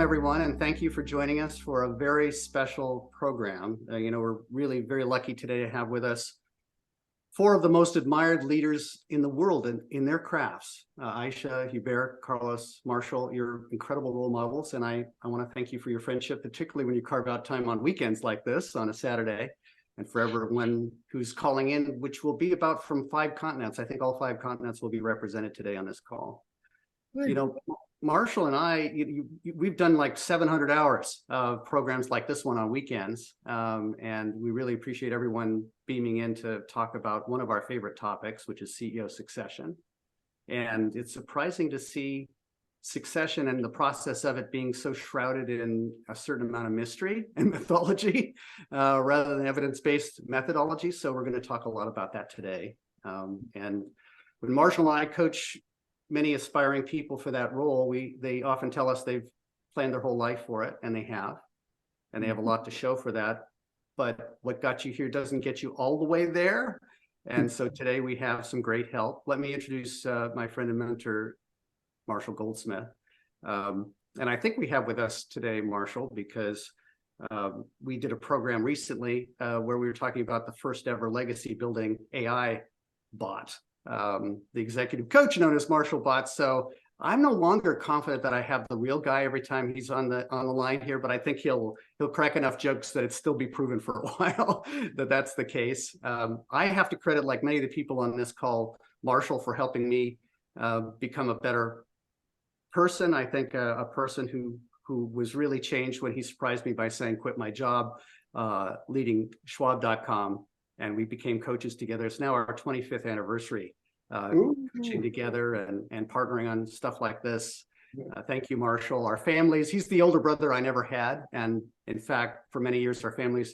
everyone, and thank you for joining us for a very special program. We're really very lucky today to have with us four of the most admired leaders in the world in their crafts. Aicha, Hubert, Carlos, Marshall, you're incredible role models, and I want to thank you for your friendship, particularly when you carve out time on weekends like this on a Saturday, and for everyone who's calling in, which will be about from 5 continents. I think all 5 continents will be represented today on this call. Good. Marshall and I, we've done like 700 hours of programs like this one on weekends, and we really appreciate everyone beaming in to talk about one of our favorite topics, which is CEO succession. And it's surprising to see succession and the process of it being so shrouded in a certain amount of mystery and mythology rather than evidence-based methodology. So we're going to talk a lot about that today. And when Marshall and I coach many aspiring people for that role, they often tell us they've planned their whole life for it, and they have a lot to show for that. But what got you here doesn't get you all the way there. And so today we have some great help. Let me introduce my friend and mentor, Marshall Goldsmith. And I think we have with us today, Marshall, because we did a program recently where we were talking about the first ever legacy building AI bot. The executive coach known as Marshall Bot. So I'm no longer confident that I have the real guy every time he's on the line here, but I think he'll crack enough jokes that it still be proven for a while that that's the case. I have to credit, like many of the people on this call, Marshall for helping me become a better person. I think a person who was really changed when he surprised me by saying, quit my job, leading Schwab.com. And we became coaches together. It's now our 25th anniversary, coaching together and partnering on stuff like this. Thank you, Marshall. Our families, he's the older brother I never had. And in fact, for many years, our families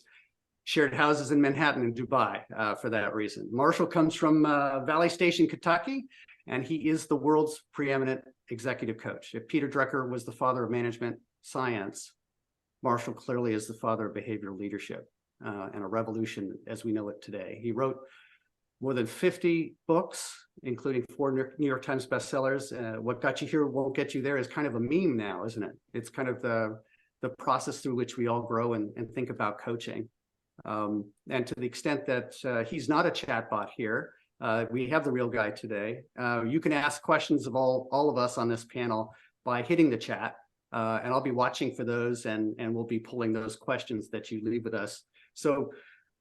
shared houses in Manhattan and Dubai for that reason. Marshall comes from Valley Station, Kentucky, and he is the world's preeminent executive coach. If Peter Drucker was the father of management science, Marshall clearly is the father of behavioral leadership. And a revolution as we know it today. He wrote more than 50 books, including 4 New York Times bestsellers. What got you here won't get you there is kind of a meme now, isn't it? It's kind of the process through which we all grow and think about coaching. And to the extent that he's not a chatbot here, we have the real guy today. You can ask questions of all of us on this panel by hitting the chat, and I'll be watching for those, and we'll be pulling those questions that you leave with us. So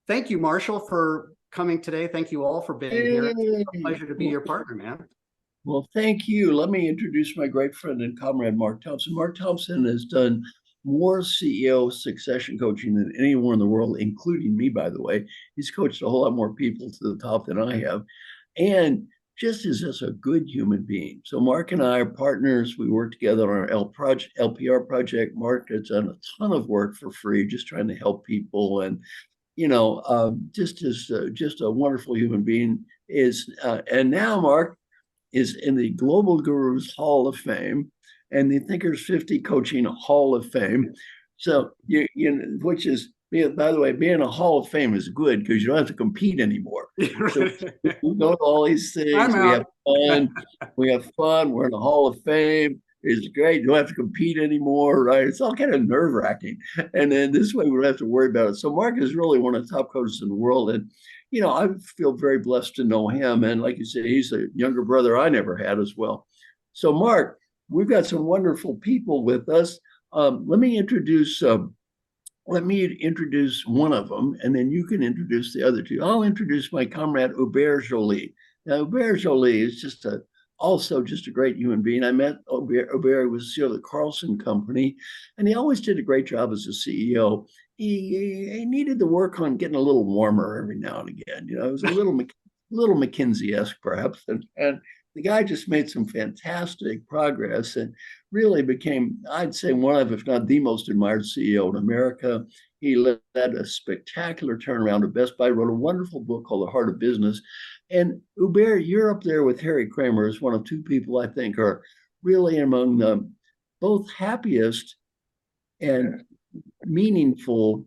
thank you, Marshall, for coming today. Thank you all for being here. It's a pleasure to be your partner, man. Well, thank you. Let me introduce my great friend and comrade, Mark Thompson. Mark Thompson has done more CEO succession coaching than anyone in the world, including me, by the way. He's coached a whole lot more people to the top than I have. And just is just a good human being. So Mark and I are partners. We work together on our LPR project. Mark has done a ton of work for free, just trying to help people. And, just a wonderful human being and now Mark is in the Global Gurus Hall of Fame and the Thinkers 50 Coaching Hall of Fame. So, which is, by the way, being in a Hall of Fame is good because you don't have to compete anymore. So we go to all these things. We have fun. We're in the Hall of Fame. It's great. You don't have to compete anymore, right? It's all kind of nerve-wracking. And then this way we don't have to worry about it. So Mark is really one of the top coaches in the world. And, I feel very blessed to know him. And like you said, he's a younger brother I never had as well. So Mark, we've got some wonderful people with us. Let me introduce one of them, and then you can introduce the other two. I'll introduce my comrade, Hubert Joly. Now, Hubert Joly is also just a great human being. I met Hubert, was CEO of the Carlson Company, and he always did a great job as a CEO. He needed to work on getting a little warmer every now and again. It was a little McKinsey-esque, perhaps, and the guy just made some fantastic progress and really became, I'd say, one of, if not the most admired CEO in America. He led a spectacular turnaround at Best Buy, wrote a wonderful book called The Heart of Business. And Hubert, you're up there with Harry Kramer as one of 2 people I think are really among the both happiest and meaningful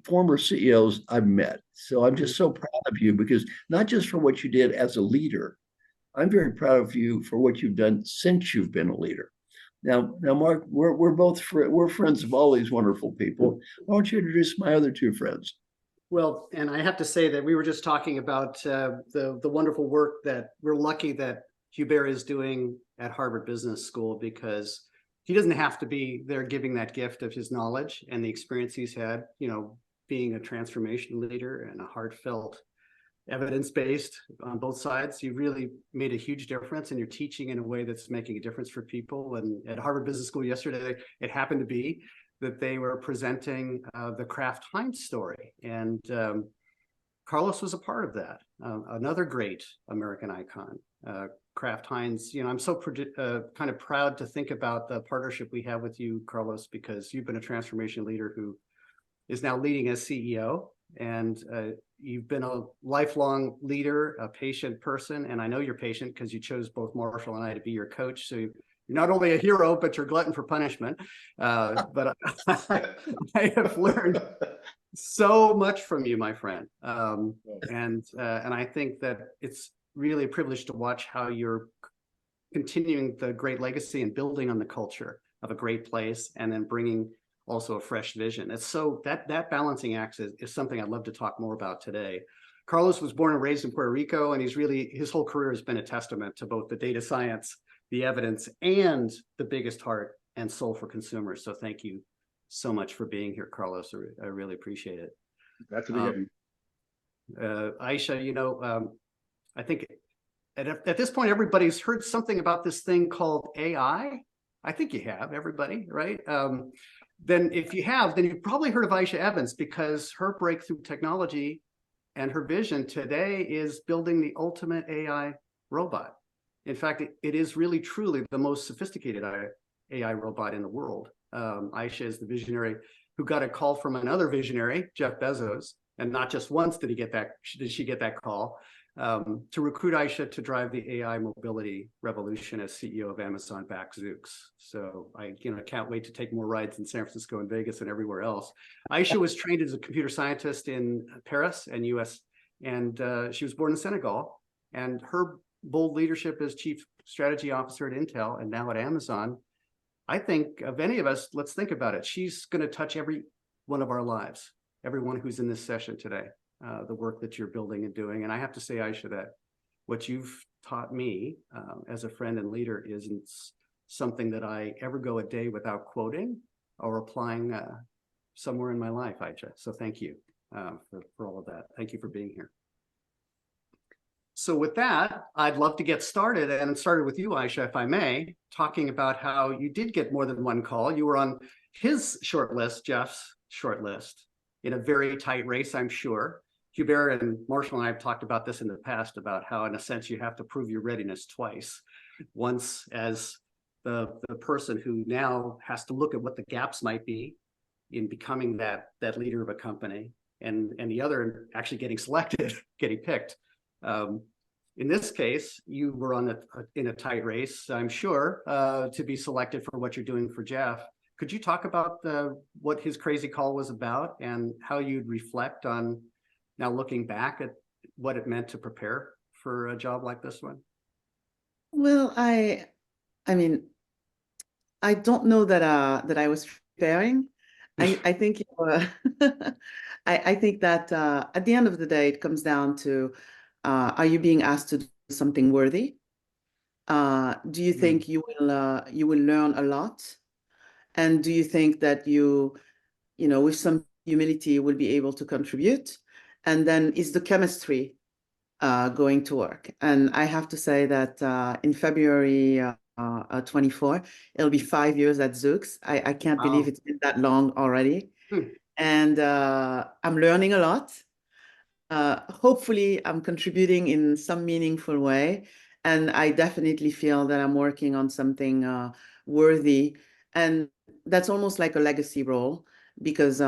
former CEOs I've met. So I'm just so proud of you, because not just for what you did as a leader, I'm very proud of you for what you've done since you've been a leader. Now, Mark, we're friends of all these wonderful people. Why don't you introduce my other two friends? Well, and I have to say that we were just talking about the wonderful work that we're lucky that Hubert is doing at Harvard Business School, because he doesn't have to be there giving that gift of his knowledge and the experience he's had, being a transformation leader and a heartfelt, evidence-based on both sides. You really made a huge difference, and you're teaching in a way that's making a difference for people. And at Harvard Business School yesterday, it happened to be that they were presenting the Kraft Heinz story. And Carlos was a part of that, another great American icon. Kraft Heinz, I'm so kind of proud to think about the partnership we have with you, Carlos, because you've been a transformation leader who is now leading as CEO. And you've been a lifelong leader, a patient person. And I know you're patient because you chose both Marshall and I to be your coach. So you're not only a hero, but you're glutton for punishment. But I have learned so much from you, my friend. And I think that it's really a privilege to watch how you're continuing the great legacy and building on the culture of a great place, and then bringing also a fresh vision. It's so that balancing act is something I'd love to talk more about today. Carlos was born and raised in Puerto Rico, and his whole career has been a testament to both the data science, the evidence, and the biggest heart and soul for consumers. So thank you so much for being here, Carlos. I really appreciate it. Glad to be here. Aicha, I think at this point, everybody's heard something about this thing called AI. I think you have, everybody, right? Then if you have, then you've probably heard of Aicha Evans, because her breakthrough technology and her vision today is building the ultimate AI robot. In fact, it is really, truly the most sophisticated AI robot in the world. Aicha is the visionary who got a call from another visionary, Jeff Bezos, and not just once did she get that call, to recruit Aicha to drive the AI mobility revolution as CEO of Amazon-backed Zoox. So I can't wait to take more rides in San Francisco and Vegas and everywhere else. Aicha was trained as a computer scientist in Paris and US, and she was born in Senegal. And her bold leadership as chief strategy officer at Intel and now at Amazon, I think of any of us, let's think about it. She's going to touch every one of our lives, everyone who's in this session today. The work that you're building and doing. And I have to say, Aicha, that what you've taught me as a friend and leader isn't something that I ever go a day without quoting or applying somewhere in my life, Aicha. So thank you for all of that. Thank you for being here. So with that, I'd love to get started, and started with you, Aicha, if I may, talking about how you did get more than one call. You were on his shortlist, Jeff's shortlist, in a very tight race, I'm sure. Hubert and Marshall and I have talked about this in the past, about how, in a sense, you have to prove your readiness twice. Once as the person who now has to look at what the gaps might be in becoming that leader of a company, and the other actually getting selected, getting picked. In this case, you were in a tight race, I'm sure, to be selected for what you're doing for Jeff. Could you talk about what his crazy call was about, and how you'd reflect on, now looking back, at what it meant to prepare for a job like this one? Well, I mean, I don't know that I was preparing. I think I think that at the end of the day, it comes down to, are you being asked to do something worthy? Do you think you will learn a lot? And do you think that you with some humility, will be able to contribute? And then, is the chemistry going to work? And I have to say that in February 24, it'll be 5 years at Zoox. I can't believe it's been that long already. And I'm learning a lot. Hopefully, I'm contributing in some meaningful way. And I definitely feel that I'm working on something worthy. And that's almost like a legacy role, because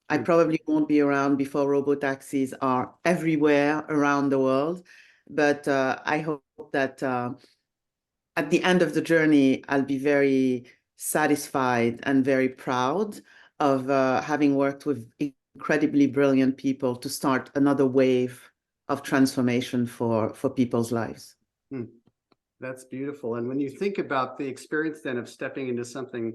I probably won't be around before robotaxis are everywhere around the world. But I hope that at the end of the journey, I'll be very satisfied and very proud of having worked with incredibly brilliant people to start another wave of transformation for people's lives. That's beautiful. And when you think about the experience then of stepping into something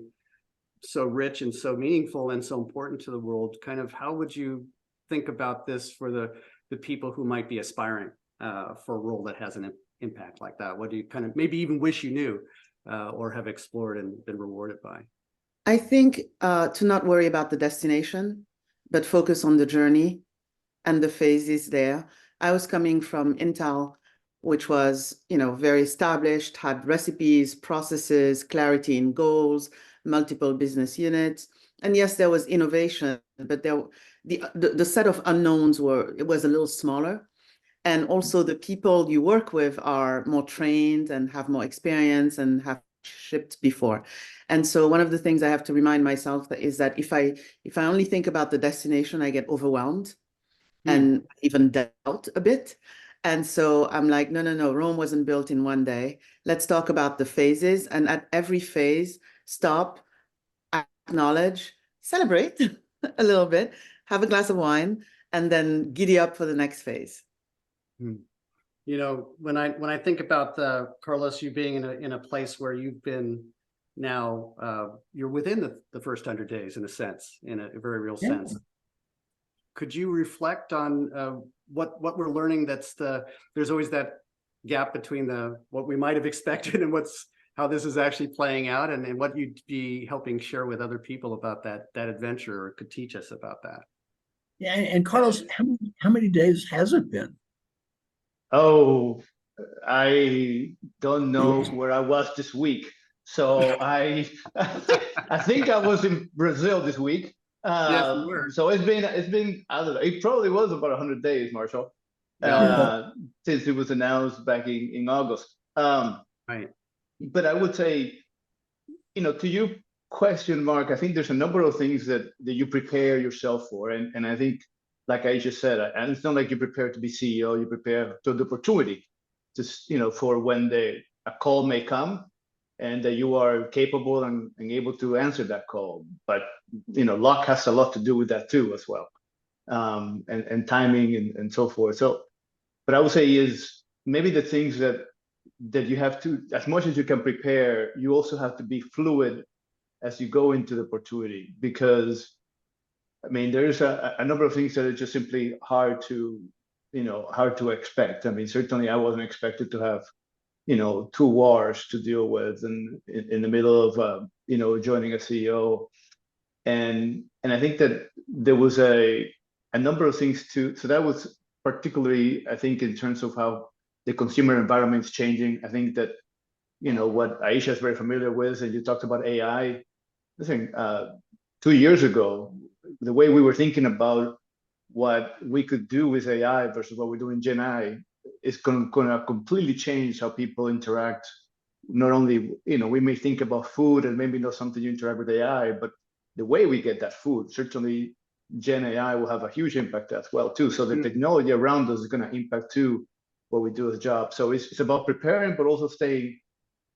so rich and so meaningful and so important to the world, kind of how would you think about this for the people who might be aspiring for a role that has an impact like that? What do you kind of maybe even wish you knew or have explored and been rewarded by? I think to not worry about the destination, but focus on the journey and the phases there. I was coming from Intel, which was, very established, had recipes, processes, clarity in goals, multiple business units. And yes, there was innovation, but the set of unknowns was a little smaller. And also the people you work with are more trained and have more experience and have shipped before. And so one of the things I have to remind myself is that if I only think about the destination, I get overwhelmed and even doubt a bit. And so I'm like, no, Rome wasn't built in one day. Let's talk about the phases. And at every phase, stop, acknowledge, celebrate a little bit, have a glass of wine, and then giddy up for the next phase. When I think about Carlos, you being in a place where you've been now, you're within the first 100 days in a sense, in a very real sense. Could you reflect on what we're learning? There's always that gap between what we might have expected and how this is actually playing out, and what you'd be helping share with other people about that adventure, or could teach us about that. Yeah, and Carlos, how many days has it been? Oh, I don't know where I was this week. So I think I was in Brazil this week. Yes, you were. So it's been I don't know, it probably was about 100 days, Marshall, since it was announced back in August. Right. But I would say, to your question, Mark, I think there's a number of things that you prepare yourself for, and I think, like I just said, and it's not like you prepare to be CEO, you prepare to the opportunity to, for when a call may come, and that you are capable and able to answer that call. But, luck has a lot to do with that too, as well. And timing and so forth. So, but I would say is maybe the things that you have to, as much as you can prepare, you also have to be fluid as you go into the opportunity, because there's a number of things that are just simply hard to expect. Certainly I wasn't expected to have, 2 wars to deal with in the middle of, joining a CEO. And I think that there was a number of things too. So that was particularly, I think, in terms of how the consumer environment is changing. I think that, what Aicha is very familiar with, and you talked about AI, I think 2 years ago, the way we were thinking about what we could do with AI versus what we do in Gen I is going to completely change how people interact. Not only, we may think about food and maybe not something you interact with AI, but the way we get that food, certainly Gen AI will have a huge impact as well too. So the technology around us is going to impact too what we do as a job. So it's about preparing, but also staying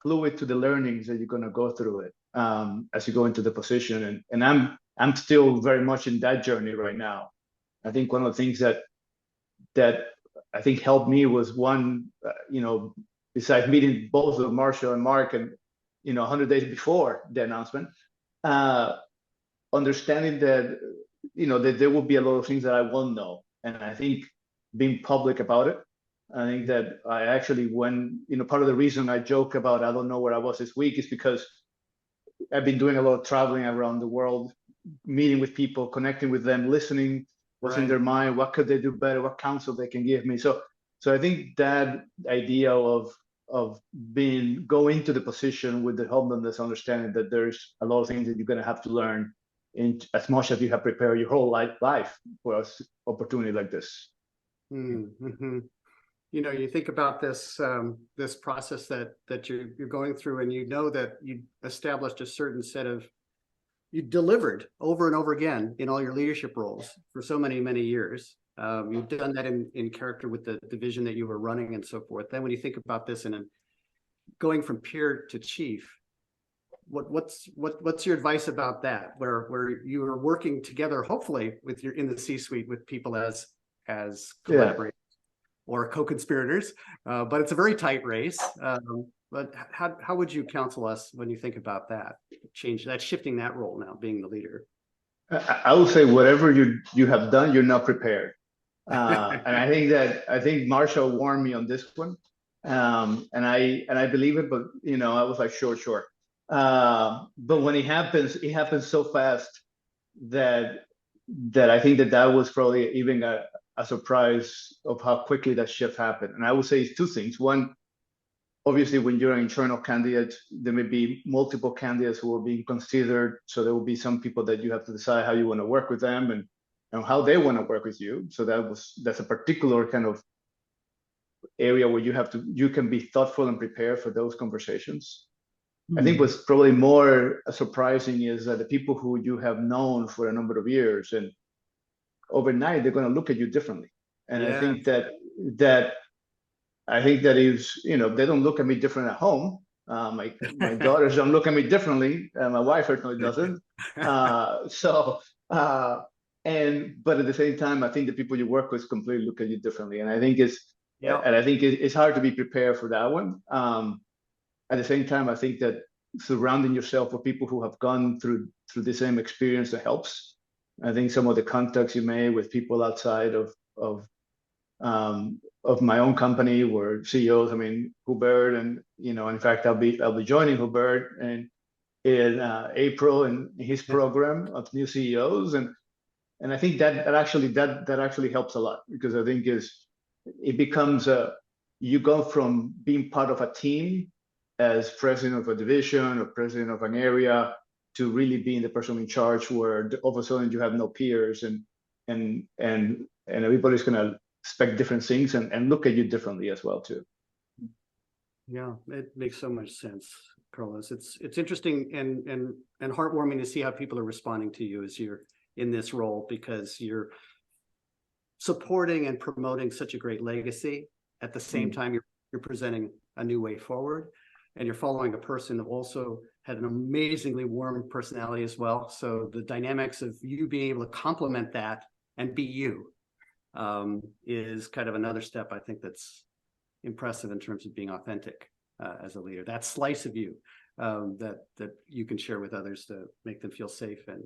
fluid to the learnings that you're going to go through it as you go into the position. And I'm still very much in that journey right now. I think one of the things that I think helped me was one, besides meeting both of Marshall and Mark and, 100 days before the announcement, understanding that, that there will be a lot of things that I won't know. And I think being public about it, I think that I actually, part of the reason I joke about I don't know where I was this week is because I've been doing a lot of traveling around the world, meeting with people, connecting with them, listening what's in their mind, what could they do better, what counsel they can give me. So I think that idea of going to the position with the humbleness, understanding that there's a lot of things that you're going to have to learn in as much as you have prepared your whole life for an opportunity like this. Mm-hmm. You think about this process that you're going through, and that you established a certain set of, you delivered over and over again in all your leadership roles for so many, many years. You've done that in character with the division that you were running and so forth. Then when you think about this and going from peer to chief, what's your advice about that? Where you are working together, hopefully in the C-suite with people as collaborators. or co-conspirators, but it's a very tight race. But how would you counsel us when you think about that change, that shifting that role now, being the leader? I would say whatever you have done, you're not prepared. And I think Marshall warned me on this one. And I believe it, but I was like, sure. But when it happens so fast that I think that was probably even a surprise of how quickly that shift happened. And I would say it's two things. One, obviously, when you're an internal candidate, there may be multiple candidates who are being considered. So there will be some people that you have to decide how you want to work with them and how they want to work with you. So that's a particular kind of area where you can be thoughtful and prepare for those conversations. I think what's probably more surprising is that the people who you have known for a number of years, and overnight they're going to look at you differently. And I think that is, they don't look at me different at home. My daughters don't look at me differently. My wife certainly doesn't. But at the same time, I think the people you work with completely look at you differently. And I think it's hard to be prepared for that one. At the same time, I think that surrounding yourself with people who have gone through the same experience helps. I think some of the contacts you made with people outside of my own company were CEOs. I mean, Hubert, and in fact, I'll be joining Hubert in April in his program of new CEOs, and I think that actually helps a lot, because I think it becomes you go from being part of a team as president of a division or president of an area to really being the person in charge, where all of a sudden you have no peers and everybody's going to expect different things and look at you differently as well too. Yeah, it makes so much sense, Carlos. It's interesting and heartwarming to see how people are responding to you as you're in this role, because you're supporting and promoting such a great legacy. At the same time, you're presenting a new way forward, and you're following a person who also had an amazingly warm personality as well. So the dynamics of you being able to complement that and be you is kind of another step, I think, that's impressive in terms of being authentic as a leader. That slice of you that you can share with others to make them feel safe and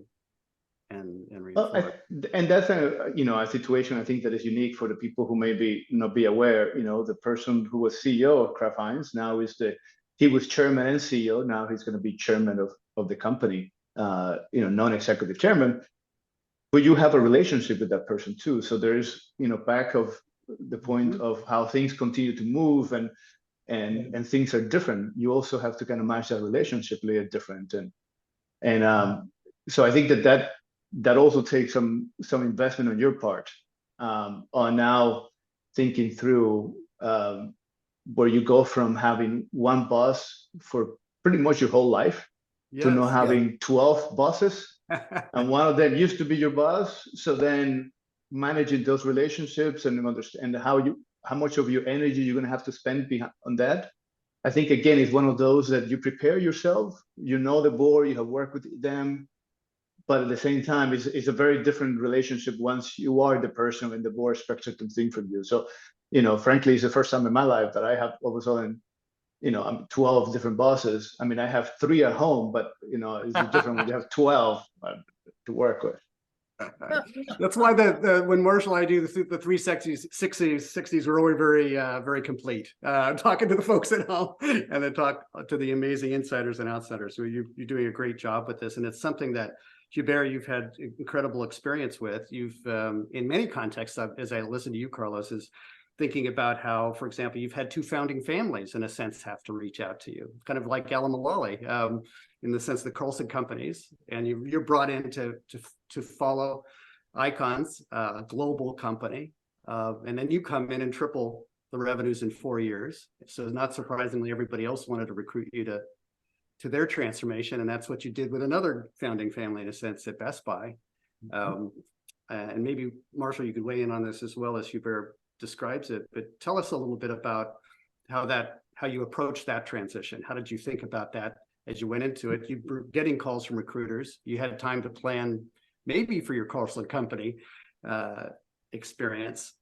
reinforce. And that's a situation I think that is unique for the people who maybe not be aware. The person who was CEO of Kraft Heinz now he was chairman and CEO. Now he's going to be chairman of the company, non-executive chairman. But you have a relationship with that person too. So there is, back of the point of how things continue to move and things are different. You also have to kind of match that relationship a little different. So I think that also takes some investment on your part on now thinking through where you go from having one boss for pretty much your whole life to now having 12 bosses, and one of them used to be your boss. So then managing those relationships and understand how much of your energy you're going to have to spend on that. I think, again, it's one of those that you prepare yourself, the board, you have worked with them, but at the same time, it's a very different relationship once you are the person and the board expects certain things from you. So, frankly, it's the first time in my life that I have all of a sudden, I'm 12 different bosses. I mean, I have 3 at home, but, it's different when you have 12 to work with. That's why when Marshall and I do the 360s, we're always very, very complete. Talking to the folks at home and then talk to the amazing insiders and outsiders. So you're doing a great job with this. And it's something that, Hubert, you've had incredible experience with. You've, in many contexts, as I listen to you, Carlos, is thinking about how, for example, you've had 2 founding families, in a sense, have to reach out to you, kind of like Ella Mullally, in the sense the Carlson companies, and you're brought in to follow Icon's global company, and then you come in and triple the revenues in 4 years. So not surprisingly, everybody else wanted to recruit you to their transformation, and that's what you did with another founding family, in a sense, at Best Buy. And maybe, Marshall, you could weigh in on this as well as Hubert describes it, but tell us a little bit about how you approached that transition. How did you think about that as you went into it? You were getting calls from recruiters. You had time to plan maybe for your Carlson company, experience.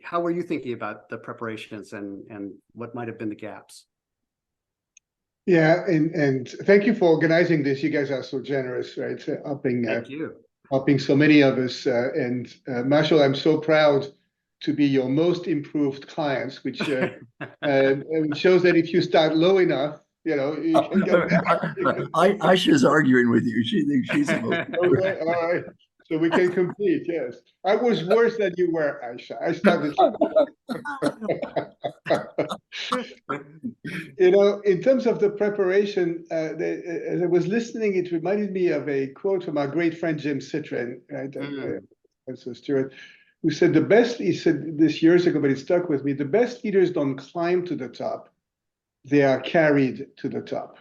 How were you thinking about the preparations and what might have been the gaps? Yeah, and thank you for organizing this. You guys are so generous, right? Thank you. Helping so many of us. And Marshall, I'm so proud to be your most improved clients, which shows that if you start low enough, you can get better. Aisha's arguing with you. She thinks she's the most. Okay, all right. So we can compete, yes. I was worse than you were, Aicha. I started. In terms of the preparation, as I was listening, it reminded me of a quote from our great friend Jim Citrin, right? So Stuart, who said he said this years ago, but it stuck with me. The best leaders don't climb to the top; they are carried to the top.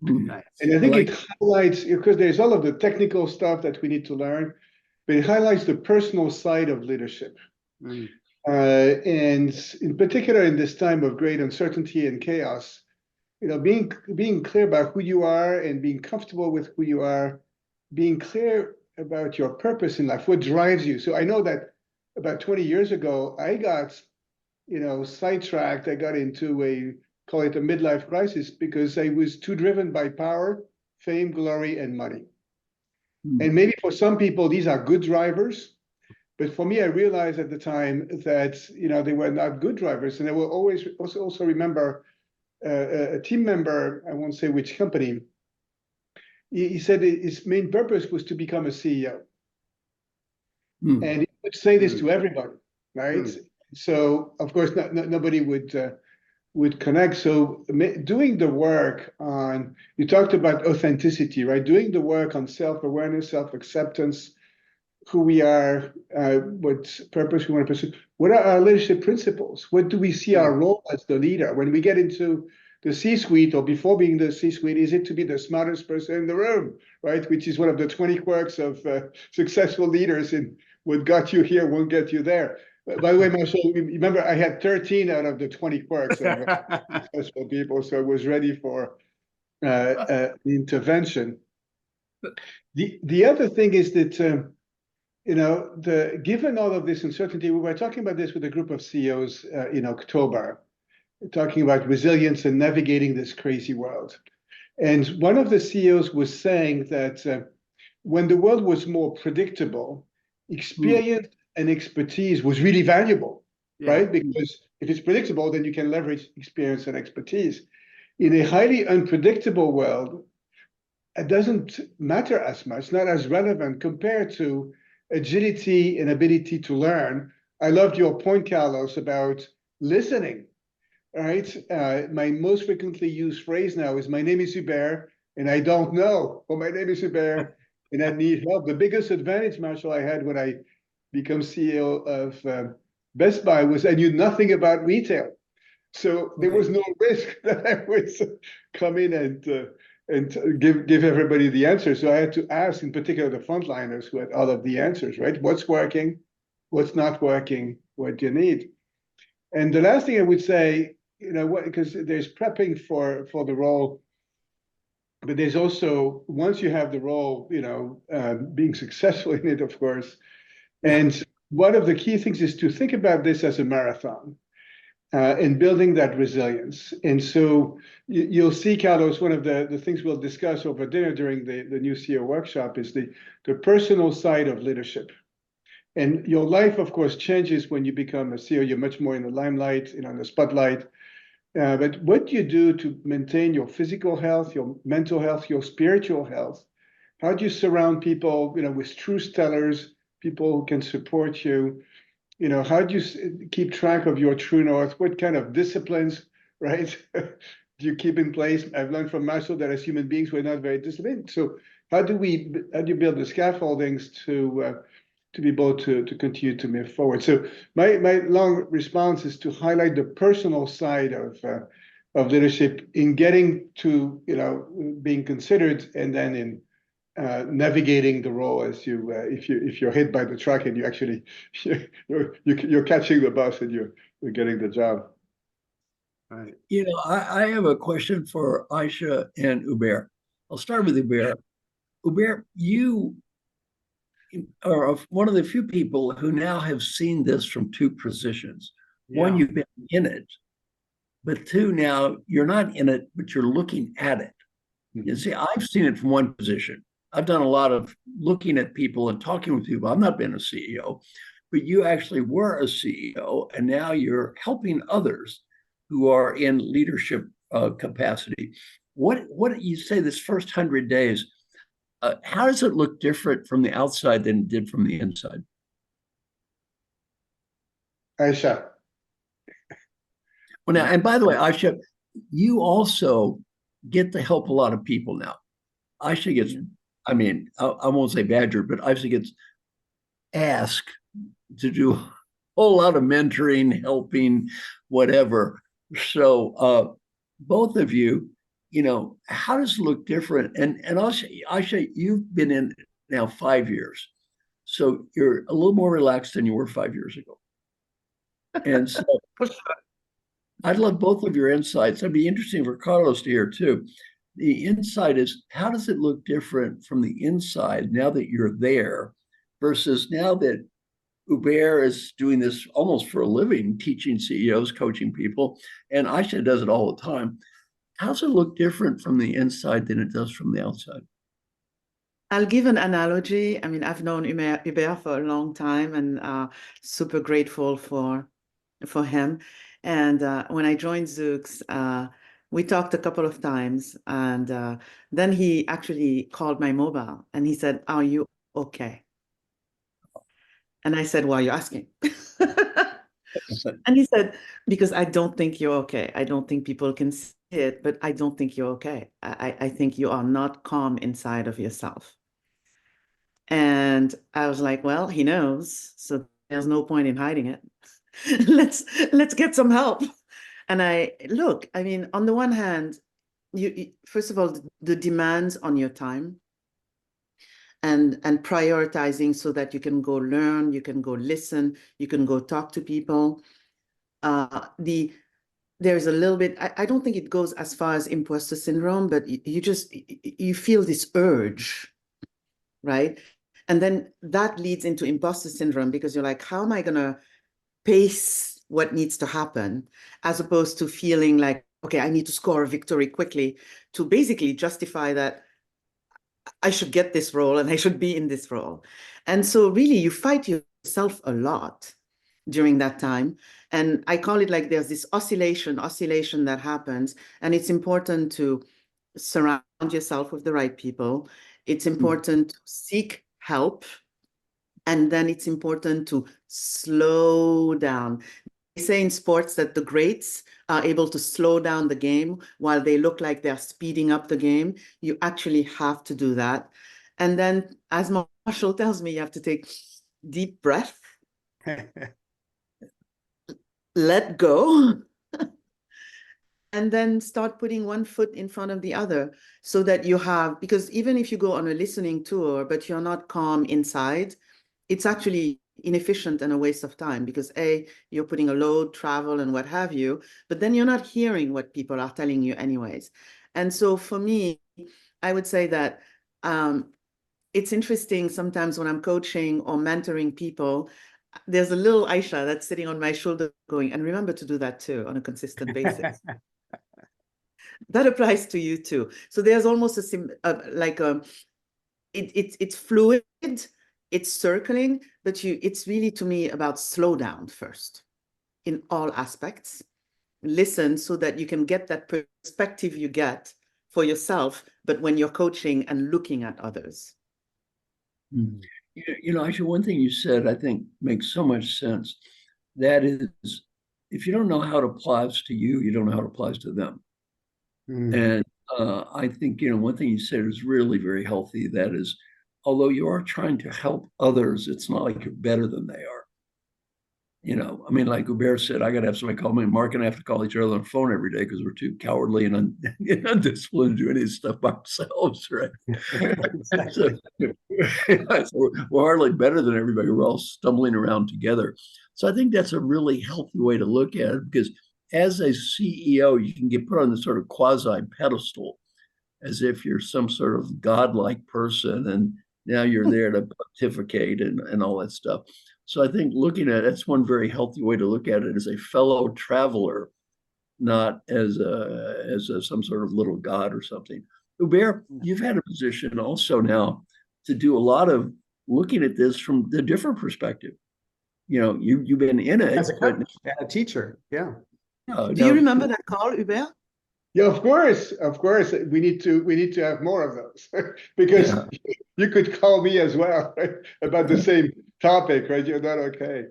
Nice. And I think it highlights, because there's all of the technical stuff that we need to learn, but it highlights the personal side of leadership. And in particular, in this time of great uncertainty and chaos, being clear about who you are and being comfortable with who you are, being clear about your purpose in life, what drives you. So I know that about 20 years ago, I got, sidetracked. I got into call it a midlife crisis, because I was too driven by power, fame, glory, and money. And maybe for some people, these are good drivers. But for me, I realized at the time that, they were not good drivers. And I will always also remember a team member, I won't say which company, he said his main purpose was to become a CEO. And he would say this to everybody, right? So, of course, nobody would connect. So doing the work on, you talked about authenticity, right? Doing the work on self-awareness, self-acceptance, who we are, what purpose we want to pursue. What are our leadership principles? What do we see our role as the leader? When we get into the C-suite, or before being the C-suite, is it to be the smartest person in the room, right? Which is one of the 20 quirks of successful leaders, and what got you here won't get you there. By the way, Marshall, remember I had 13 out of the 20 quirks of successful people, so I was ready for the intervention. The other thing is that, given all of this uncertainty, we were talking about this with a group of CEOs in October, talking about resilience and navigating this crazy world. And one of the CEOs was saying that when the world was more predictable, experience and expertise was really valuable, right? Because if it's predictable, then you can leverage experience and expertise. In a highly unpredictable world, it doesn't matter as much, not as relevant compared to agility and ability to learn. I loved your point, Carlos, about listening, right? My most frequently used phrase now is, my name is Hubert, and I don't know, or my name is Hubert, and I need help. The biggest advantage, Marshall, I had when I become CEO of Best Buy was I knew nothing about retail. So there was no risk that I would come in and give everybody the answer. So I had to ask, in particular, the frontliners who had all of the answers, right? What's working? What's not working? What do you need? And the last thing I would say, because there's prepping for the role, but there's also, once you have the role, being successful in it, of course. And one of the key things is to think about this as a marathon. And building that resilience. And so you'll see, Carlos, one of the things we'll discuss over dinner during the new CEO workshop is the personal side of leadership. And your life, of course, changes when you become a CEO. You're much more in the limelight, in the spotlight. But what do you do to maintain your physical health, your mental health, your spiritual health? How do you surround people, with true stellars, people who can support you? How do you keep track of your true north? What kind of disciplines, right, do you keep in place? I've learned from Marshall that as human beings, we're not very disciplined. So how do you build the scaffoldings to be able to continue to move forward? So my long response is to highlight the personal side of leadership in getting to, being considered, and then in navigating the role as you if you're hit by the truck and you actually you're catching the bus and you're getting the job. Right. I have a question for Aicha and Hubert. I'll start with Hubert. Hubert, you are one of the few people who now have seen this from two positions. One, Yeah. you've been in it, but two, now you're not in it, but you're looking at it. You see, I've seen it from one position. I've done a lot of looking at people and talking with people. I've not been a CEO, but you actually were a CEO, and now you're helping others who are in leadership capacity. What you say this first 100 days? How does it look different from the outside than it did from the inside? Aicha. Well, now, and by the way, Aisha, you also get to help a lot of people now. Aisha gets, I mean, I won't say badgered, but Aisha gets asked to do a whole lot of mentoring, helping, whatever. So both of you, how does it look different? And also, Aisha, you've been in now 5 years. So you're a little more relaxed than you were 5 years ago. And so I'd love both of your insights. It'd be interesting for Carlos to hear too. The insight is, how does it look different from the inside now that you're there versus now that Hubert is doing this almost for a living, teaching CEOs, coaching people, and Aisha does it all the time. How does it look different from the inside than it does from the outside? I'll give an analogy. I mean, I've known Hubert for a long time and super grateful for him. And when I joined Zoox, we talked a couple of times, and then he actually called my mobile and he said, "Are you okay?" And I said, "Why are you asking?" And he said, "Because I don't think you're okay. I don't think people can see it, but I don't think you're okay. I think you are not calm inside of yourself." And I was like, well, he knows, so there's no point in hiding it. let's get some help. And I mean, on the one hand, you first of all, the demands on your time and prioritizing so that you can go learn, you can go listen, you can go talk to people. There's a little bit, I don't think it goes as far as imposter syndrome, but you feel this urge, right? And then that leads into imposter syndrome because you're like, how am I going to pace what needs to happen, as opposed to feeling like, okay, I need to score a victory quickly to basically justify that I should get this role and I should be in this role. And so really you fight yourself a lot during that time. And I call it like there's this oscillation that happens. And it's important to surround yourself with the right people. It's important to seek help. And then it's important to slow down. They say in sports that the greats are able to slow down the game while they look like they're speeding up the game. You actually have to do that. And then, as Marshall tells me, you have to take deep breath, let go, and then start putting one foot in front of the other so that you have, because even if you go on a listening tour, but you're not calm inside, it's actually inefficient and a waste of time because you're putting a load, travel, and what have you, but then you're not hearing what people are telling you anyways. And so for me, I would say that it's interesting sometimes when I'm coaching or mentoring people, there's a little Aicha that's sitting on my shoulder going, and remember to do that too on a consistent basis. That applies to you too. So there's almost it's fluid, it's circling, but it's really to me about slow down first in all aspects. Listen so that you can get that perspective you get for yourself, but when you're coaching and looking at others. Actually, one thing you said I think makes so much sense. That is, if you don't know how it applies to you, you don't know how it applies to them. And I think, one thing you said is really very healthy. That is, although you are trying to help others, it's not like you're better than they are. I mean, like Hubert said, I got to have somebody call me. Mark and I have to call each other on the phone every day because we're too cowardly and undisciplined to do any stuff by ourselves, right? so we're hardly better than everybody. We're all stumbling around together. So I think that's a really healthy way to look at it, because as a CEO, you can get put on this sort of quasi pedestal as if you're some sort of godlike person. And Now you're there to pontificate and all that stuff. So I think looking at that's one very healthy way to look at it as a fellow traveler, not as some sort of little god or something. Hubert, you've had a position also now to do a lot of looking at this from the different perspective. You know, you've been in it As a coach, a teacher, yeah. Do you remember that call, Hubert? Yeah, of course. We need to have more of those because you could call me as well, right? About the same topic, right? You're not okay.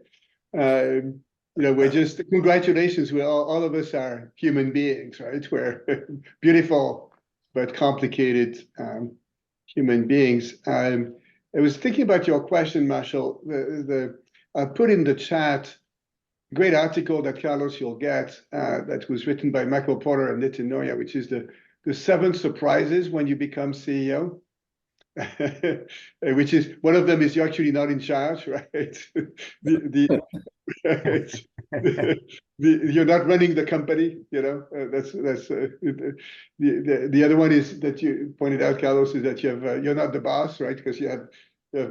You know, we're just congratulations. We all of us are human beings, right? We're beautiful but complicated human beings. I was thinking about your question, Marshall. I put in the chat a great article that Carlos you'll get that was written by Michael Porter and Nitin Noya, which is the 7 surprises when you become CEO. Which is one of them is you're actually not in charge, right? You're not running the company, you know. That's the other one is that you pointed out, Carlos, is that you're not the boss, right? Because you have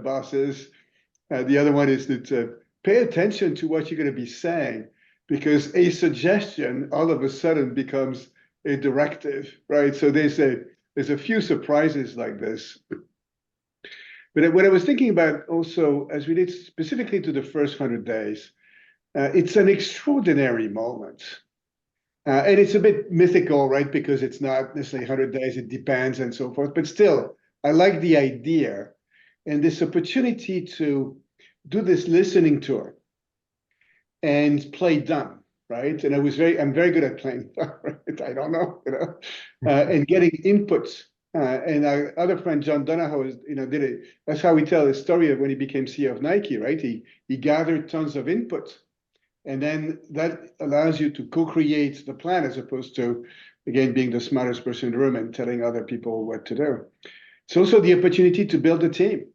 bosses. The other one is that pay attention to what you're going to be saying, because a suggestion all of a sudden becomes a directive, right? So there's a few surprises like this. But what I was thinking about also, as relates specifically to the first 100 days, it's an extraordinary moment. And it's a bit mythical, right? Because it's not necessarily 100 days, it depends and so forth. But still, I like the idea and this opportunity to do this listening tour and play dumb, right? And I'm very good at playing dumb, right? I don't know, you know, and getting inputs. And our other friend, John Donahoe, did it. That's how we tell the story of when he became CEO of Nike, right? He gathered tons of input. And then that allows you to co-create the plan as opposed to, again, being the smartest person in the room and telling other people what to do. It's also the opportunity to build a team.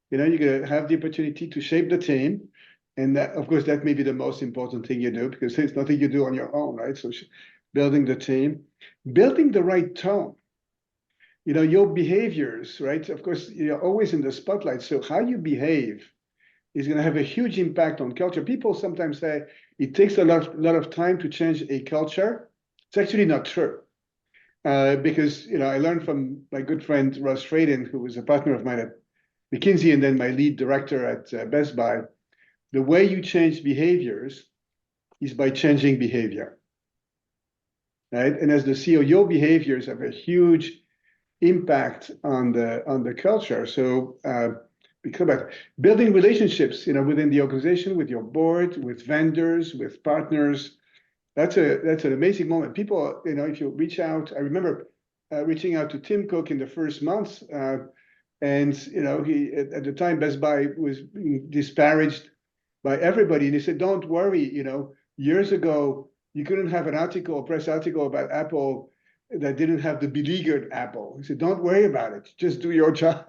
You know, you're going to have the opportunity to shape the team. And that, of course, that may be the most important thing you do because there's nothing you do on your own, right? So building the team, building the right tone. You know, your behaviors, right? Of course, you're always in the spotlight. So how you behave is going to have a huge impact on culture. People sometimes say it takes a lot of time to change a culture. It's actually not true. Because, you know, I learned from my good friend, Ross Fraden, who was a partner of mine at McKinsey and then my lead director at Best Buy. The way you change behaviors is by changing behavior, right? And as the CEO, your behaviors have a huge impact on the culture. So because about building relationships, you know, within the organization, with your board, with vendors, with partners, that's an amazing moment. People, you know, if you reach out, I remember reaching out to Tim Cook in the first months, and you know, he at the time Best Buy was being disparaged by everybody, and he said, "Don't worry, you know, years ago you couldn't have an article, a press article about Apple that didn't have the beleaguered Apple." He said, "Don't worry about it. Just do your job."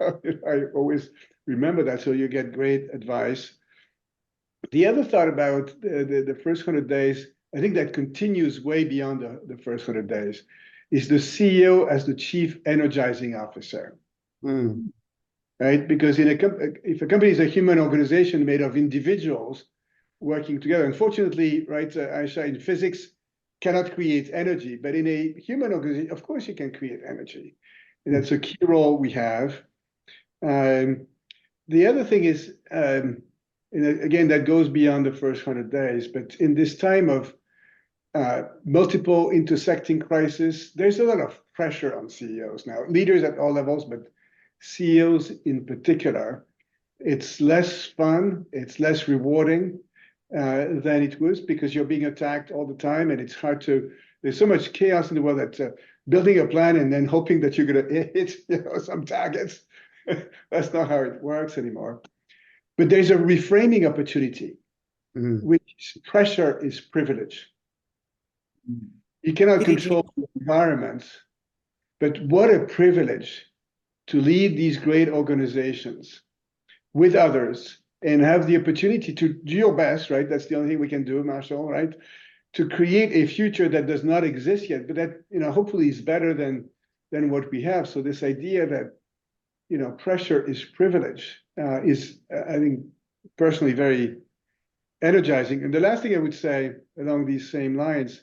I always remember that. So you get great advice. The other thought about the first 100 days, I think that continues way beyond the first 100 days, is the CEO as the chief energizing officer. Right? Because if a company is a human organization made of individuals working together, unfortunately, right, Aicha, in physics, cannot create energy, but in a human organization, of course, you can create energy, and that's a key role we have. The other thing is, and again, that goes beyond the first 100 days, but in this time of multiple intersecting crises, there's a lot of pressure on CEOs now, leaders at all levels, but CEOs in particular. It's less fun, it's less rewarding than it was because you're being attacked all the time, and it's hard to. There's so much chaos in the world that building a plan and then hoping that you're going to hit, you know, some targets. That's not how it works anymore. But there's a reframing opportunity, which pressure is privilege. You cannot control the environment, but what a privilege to lead these great organizations with others and have the opportunity to do your best, right? That's the only thing we can do, Marshall, right? To create a future that does not exist yet, but that, you know, hopefully is better than what we have. So this idea that pressure is privilege is, I think, personally very energizing. And the last thing I would say along these same lines,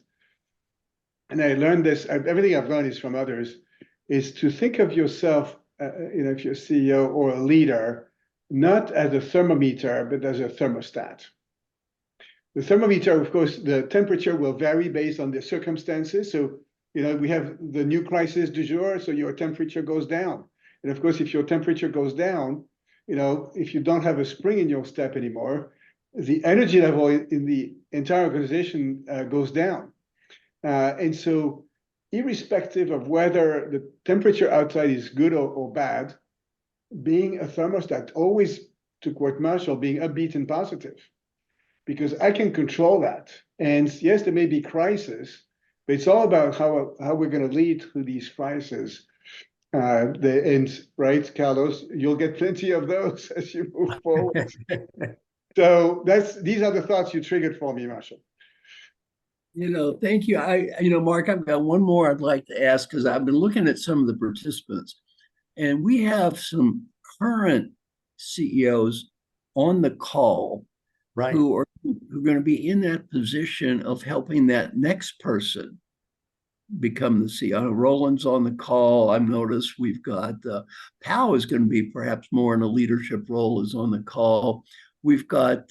and I learned this, everything I've learned is from others, is to think of yourself, if you're a CEO or a leader, not as a thermometer, but as a thermostat. The thermometer, of course, the temperature will vary based on the circumstances. So, we have the new crisis du jour, so your temperature goes down. And of course, if your temperature goes down, if you don't have a spring in your step anymore, the energy level in the entire organization goes down. And so, irrespective of whether the temperature outside is good or bad, being a thermostat, always, to quote Marshall, being upbeat and positive, because I can control that. And yes, there may be crises, but it's all about how we're going to lead through these crises. Right, Carlos, you'll get plenty of those as you move forward. So these are the thoughts you triggered for me, Marshall. Thank you. Mark, I've got one more I'd like to ask, because I've been looking at some of the participants, and we have some current CEOs on the call, Right. who are going to be in that position of helping that next person become the CEO. Roland's on the call. I've noticed we've got Powell is going to be perhaps more in a leadership role, is on the call. We've got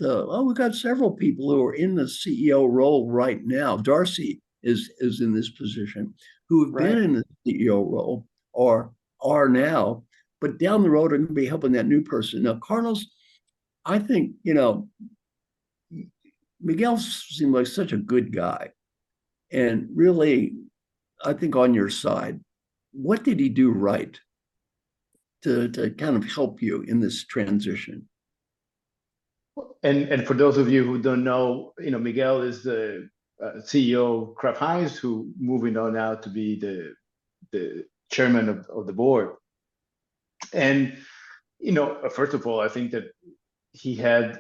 several people who are in the CEO role right now. Darcy is in this position, who have been in the CEO role or are now, but down the road are going to be helping that new person. Now, Carlos, I think, Miguel seemed like such a good guy, and really, I think on your side. What did he do right to kind of help you in this transition? And for those of you who don't know, Miguel is the CEO of Kraft Heinz, who moving on now to be the chairman of the board. And first of all, I think that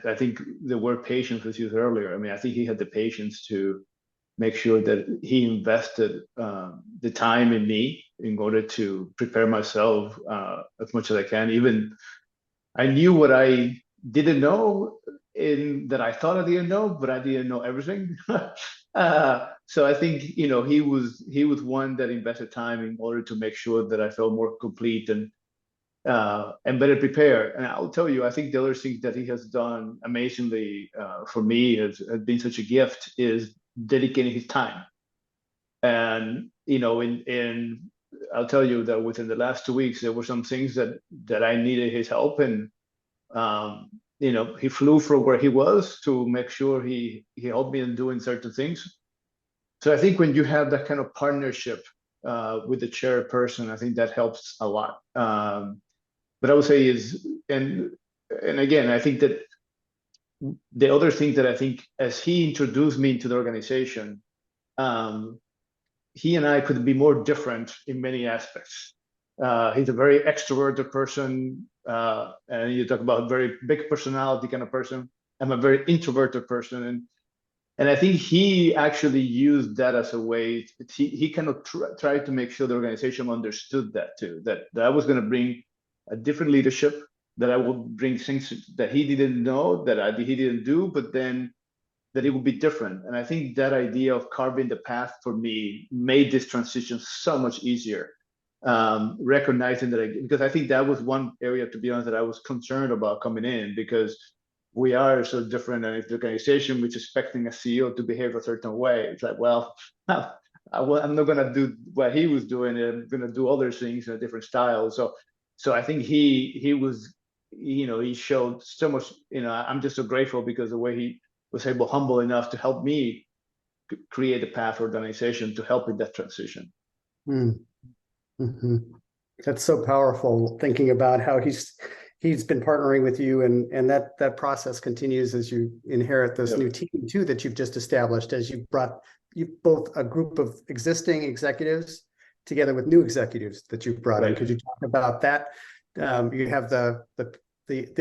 I think the word patience was used earlier. I mean, I think he had the patience to make sure that he invested the time in me in order to prepare myself as much as I can. Even I knew what I didn't know, that I thought I didn't know, but I didn't know everything. So I think he was one that invested time in order to make sure that I felt more complete and better prepared. And I'll tell you, I think the other thing that he has done amazingly for me has been such a gift is dedicating his time. And I'll tell you that within the last 2 weeks, there were some things that I needed his help, and he flew from where he was to make sure he helped me in doing certain things. So I think when you have that kind of partnership with the chairperson, I think that helps a lot. But I would say and again, I think that the other thing that I think, as he introduced me into the organization, he and I could be more different in many aspects. He's a very extroverted person, and you talk about very big personality kind of person. I'm a very introverted person, and I think he actually used that as a way. He kind of tried to make sure the organization understood that too. That I was going to bring a different leadership, that I would bring things that he didn't know, he didn't do, but then that it would be different. And I think that idea of carving the path for me made this transition so much easier. Recognizing that, because I think that was one area, to be honest, that I was concerned about coming in, because we are so different. And if the organization was expecting a CEO to behave a certain way, it's like, well, I'm not going to do what he was doing. I'm going to do other things in a different style. So I think he was, he showed so much, I'm just so grateful, because the way he was humble enough to help me create a path for organization to help with that transition. Mm-hmm. That's so powerful, thinking about how he's been partnering with you, and that process continues as you inherit this new team too that you've just established, as you both a group of existing executives together with new executives that you've brought in. Could you talk about that? You have the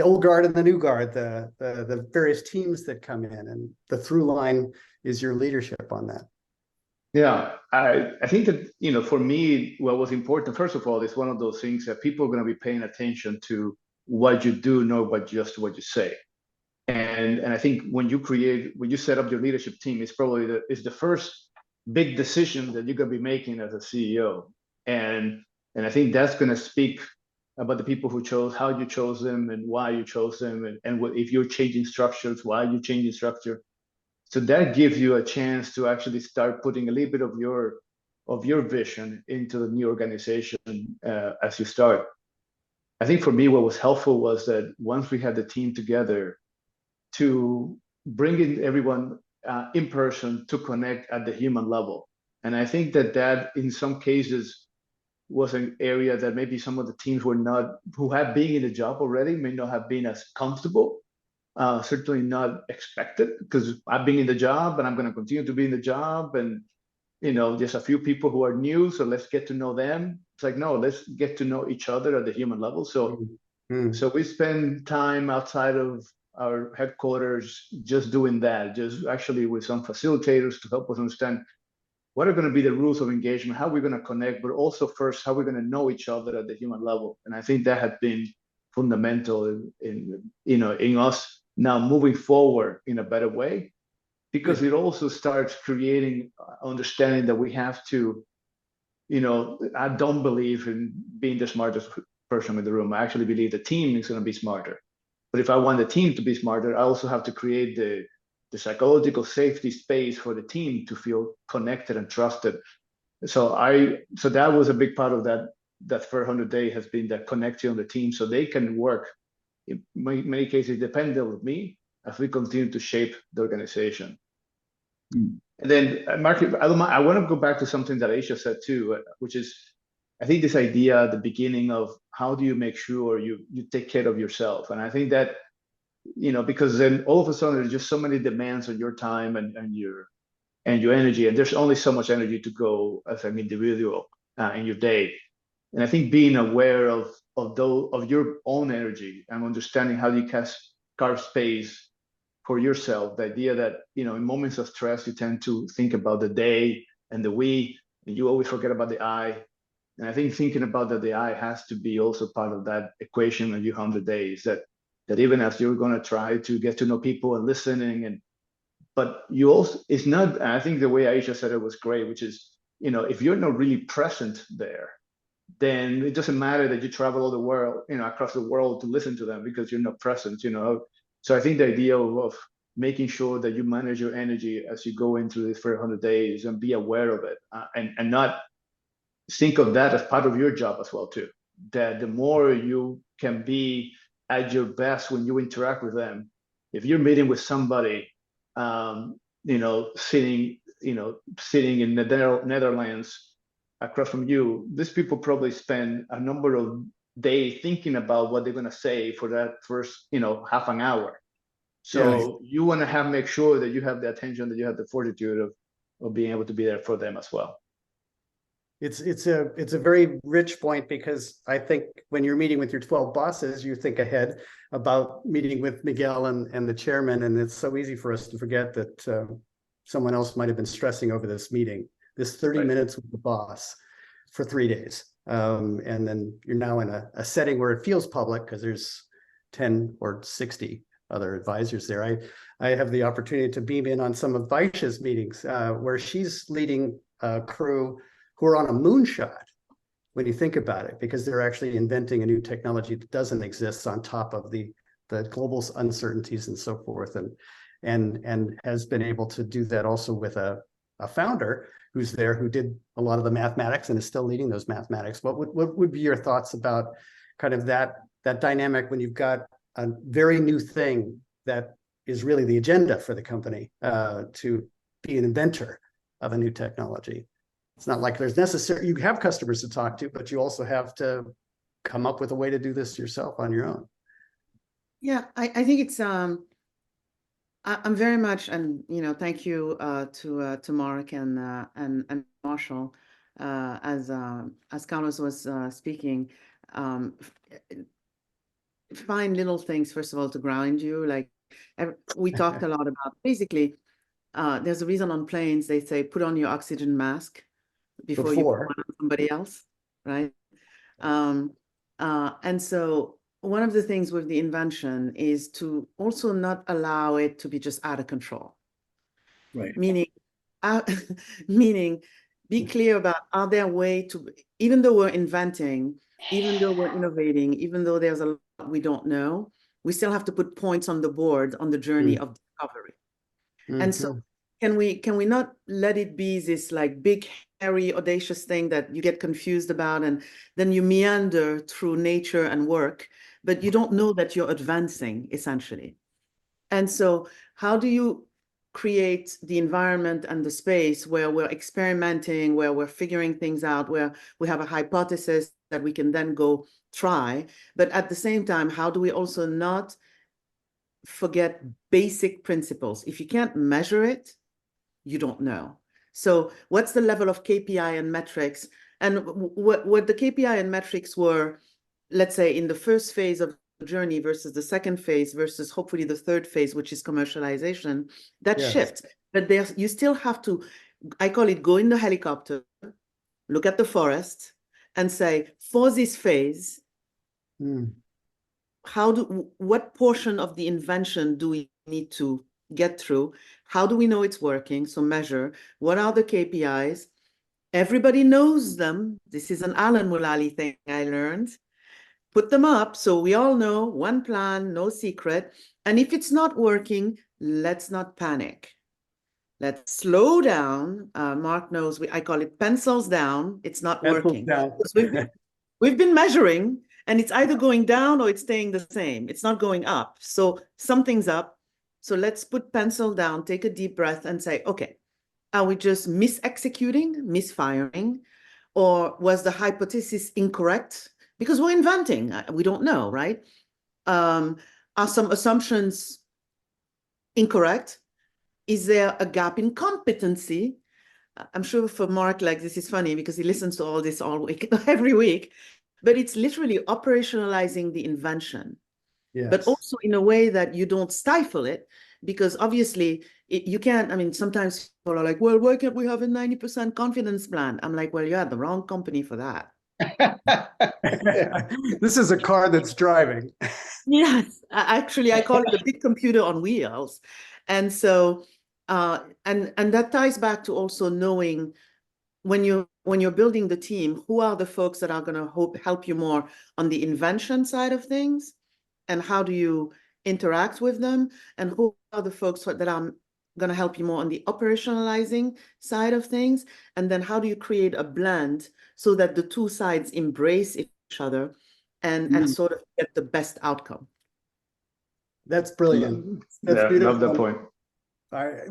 old guard and the new guard, the various teams that come in, and the through line is your leadership on that. Yeah, I think that, for me, what was important, first of all, is one of those things that people are going to be paying attention to what you do, not just what you say. And I think when you set up your leadership team, it's probably the first big decision that you're going to be making as a CEO. And I think that's going to speak about the people how you chose them and why you chose them, and if you're changing structures, why you changing structure. So that gives you a chance to actually start putting a little bit of your vision into the new organization as you start. I think for me, what was helpful was that once we had the team together, to bring in everyone in person to connect at the human level. And I think that in some cases was an area that maybe some of the teams who have been in the job already may not have been as comfortable. Certainly not expected, because I've been in the job and I'm going to continue to be in the job, and just a few people who are new, so let's get to know them. It's like, no, let's get to know each other at the human level. So we spend time outside of our headquarters just doing that, just actually with some facilitators to help us understand what are going to be the rules of engagement, how we're going to connect, but also first how we're going to know each other at the human level. And I think that had been fundamental in us now moving forward in a better way, because it also starts creating understanding that we have to, I don't believe in being the smartest person in the room. I actually believe the team is going to be smarter. But if I want the team to be smarter, I also have to create the psychological safety space for the team to feel connected and trusted. So that was a big part of that first 100 days, has been that connection on the team, so they can work in many cases dependent of me as we continue to shape the organization. And then, Mark, I want to go back to something that Aicha said too, which is, I think this idea at the beginning of how do you make sure you take care of yourself. And I think that, because then all of a sudden there's just so many demands on your time and your energy, and there's only so much energy to go as an individual in your day. And I think being aware of your own energy and understanding how you carve space for yourself, the idea that, in moments of stress, you tend to think about the they and the we, and you always forget about the I. And I think thinking about that the I has to be also part of that equation of your 100 days, that even as you're going to try to get to know people and listening, but you also, it's not, and I think the way Aicha said it was great, which is, if you're not really present there, then it doesn't matter that you travel all the world, across the world to listen to them, because you're not present, So I think the idea of making sure that you manage your energy as you go into these 100 days and be aware of it, and not think of that as part of your job as well too. That the more you can be at your best when you interact with them, if you're meeting with somebody, sitting in the Netherlands across from you, these people probably spend a number of days thinking about what they're going to say for that first, half an hour. So you want to make sure that you have the attention, that you have the fortitude of being able to be there for them as well. It's a very rich point, because I think when you're meeting with your 12 bosses, you think ahead about meeting with Miguel and the chairman, and it's so easy for us to forget that someone else might have been stressing over this meeting, this 30 minutes with the boss for 3 days. And then you're now in a setting where it feels public because there's 10 or 60 other advisors there. I have the opportunity to beam in on some of Aicha's meetings where she's leading a crew who are on a moonshot, when you think about it, because they're actually inventing a new technology that doesn't exist on top of the global uncertainties and so forth, and has been able to do that also with a founder who's there, who did a lot of the mathematics and is still leading those mathematics. What would be your thoughts about kind of that dynamic when you've got a very new thing that is really the agenda for the company to be an inventor of a new technology? It's not like there's you have customers to talk to, but you also have to come up with a way to do this yourself on your own. Yeah, I think it's I'm very much, and thank you to Mark and Marshall as Carlos was speaking. Find little things, first of all, to ground you. Like we talked a lot about basically there's a reason on planes they say put on your oxygen mask before you put one on somebody else, right? And so one of the things with the invention is to also not allow it to be just out of control. Right. Meaning, meaning be clear about, are there a way to, even though we're inventing, even though we're innovating, even though there's a lot we don't know, we still have to put points on the board on the journey of discovery. And so can we not let it be this like big, hairy, audacious thing that you get confused about, and then you meander through nature and work, but you don't know that you're advancing, essentially. And so how do you create the environment and the space where we're experimenting, where we're figuring things out, where we have a hypothesis that we can then go try, but at the same time, how do we also not forget basic principles? If you can't measure it, you don't know. So what's the level of KPI and metrics? And what the KPI and metrics were, let's say, in the first phase of the journey versus the second phase versus hopefully the third phase, which is commercialization, that shifts. But you still have to, I call it, go in the helicopter, look at the forest, and say, for this phase, what portion of the invention do we need to get through? How do we know it's working? So measure. What are the KPIs? Everybody knows them. This is an Alan Mulally thing I learned. Put them up so we all know, one plan, no secret. And if it's not working, let's not panic. Let's slow down. Mark knows, I call it pencils down. It's not working. We've been measuring, and it's either going down or it's staying the same. It's not going up. So something's up. So let's put pencil down, take a deep breath and say, okay, are we just mis-executing, misfiring? Or was the hypothesis incorrect? Because we're inventing, we don't know, right? Are some assumptions incorrect? Is there a gap in competency? I'm sure for Mark, like, this is funny because he listens to all this all week, every week, but it's literally operationalizing the invention, but also in a way that you don't stifle it, because obviously you can't, I mean, sometimes people are like, well, why can't we have a 90% confidence plan? I'm like, well, you had the wrong company for that. This is a car that's driving. Yes, actually, I call it a big computer on wheels. And so, and that ties back to also knowing when you're building the team, who are the folks that are going to help you more on the invention side of things, and how do you interact with them, and who are the folks that are going to help you more on the operationalizing side of things, and then how do you create a blend so that the two sides embrace each other and sort of get the best outcome. That's brilliant. That's yeah, beautiful. love that point.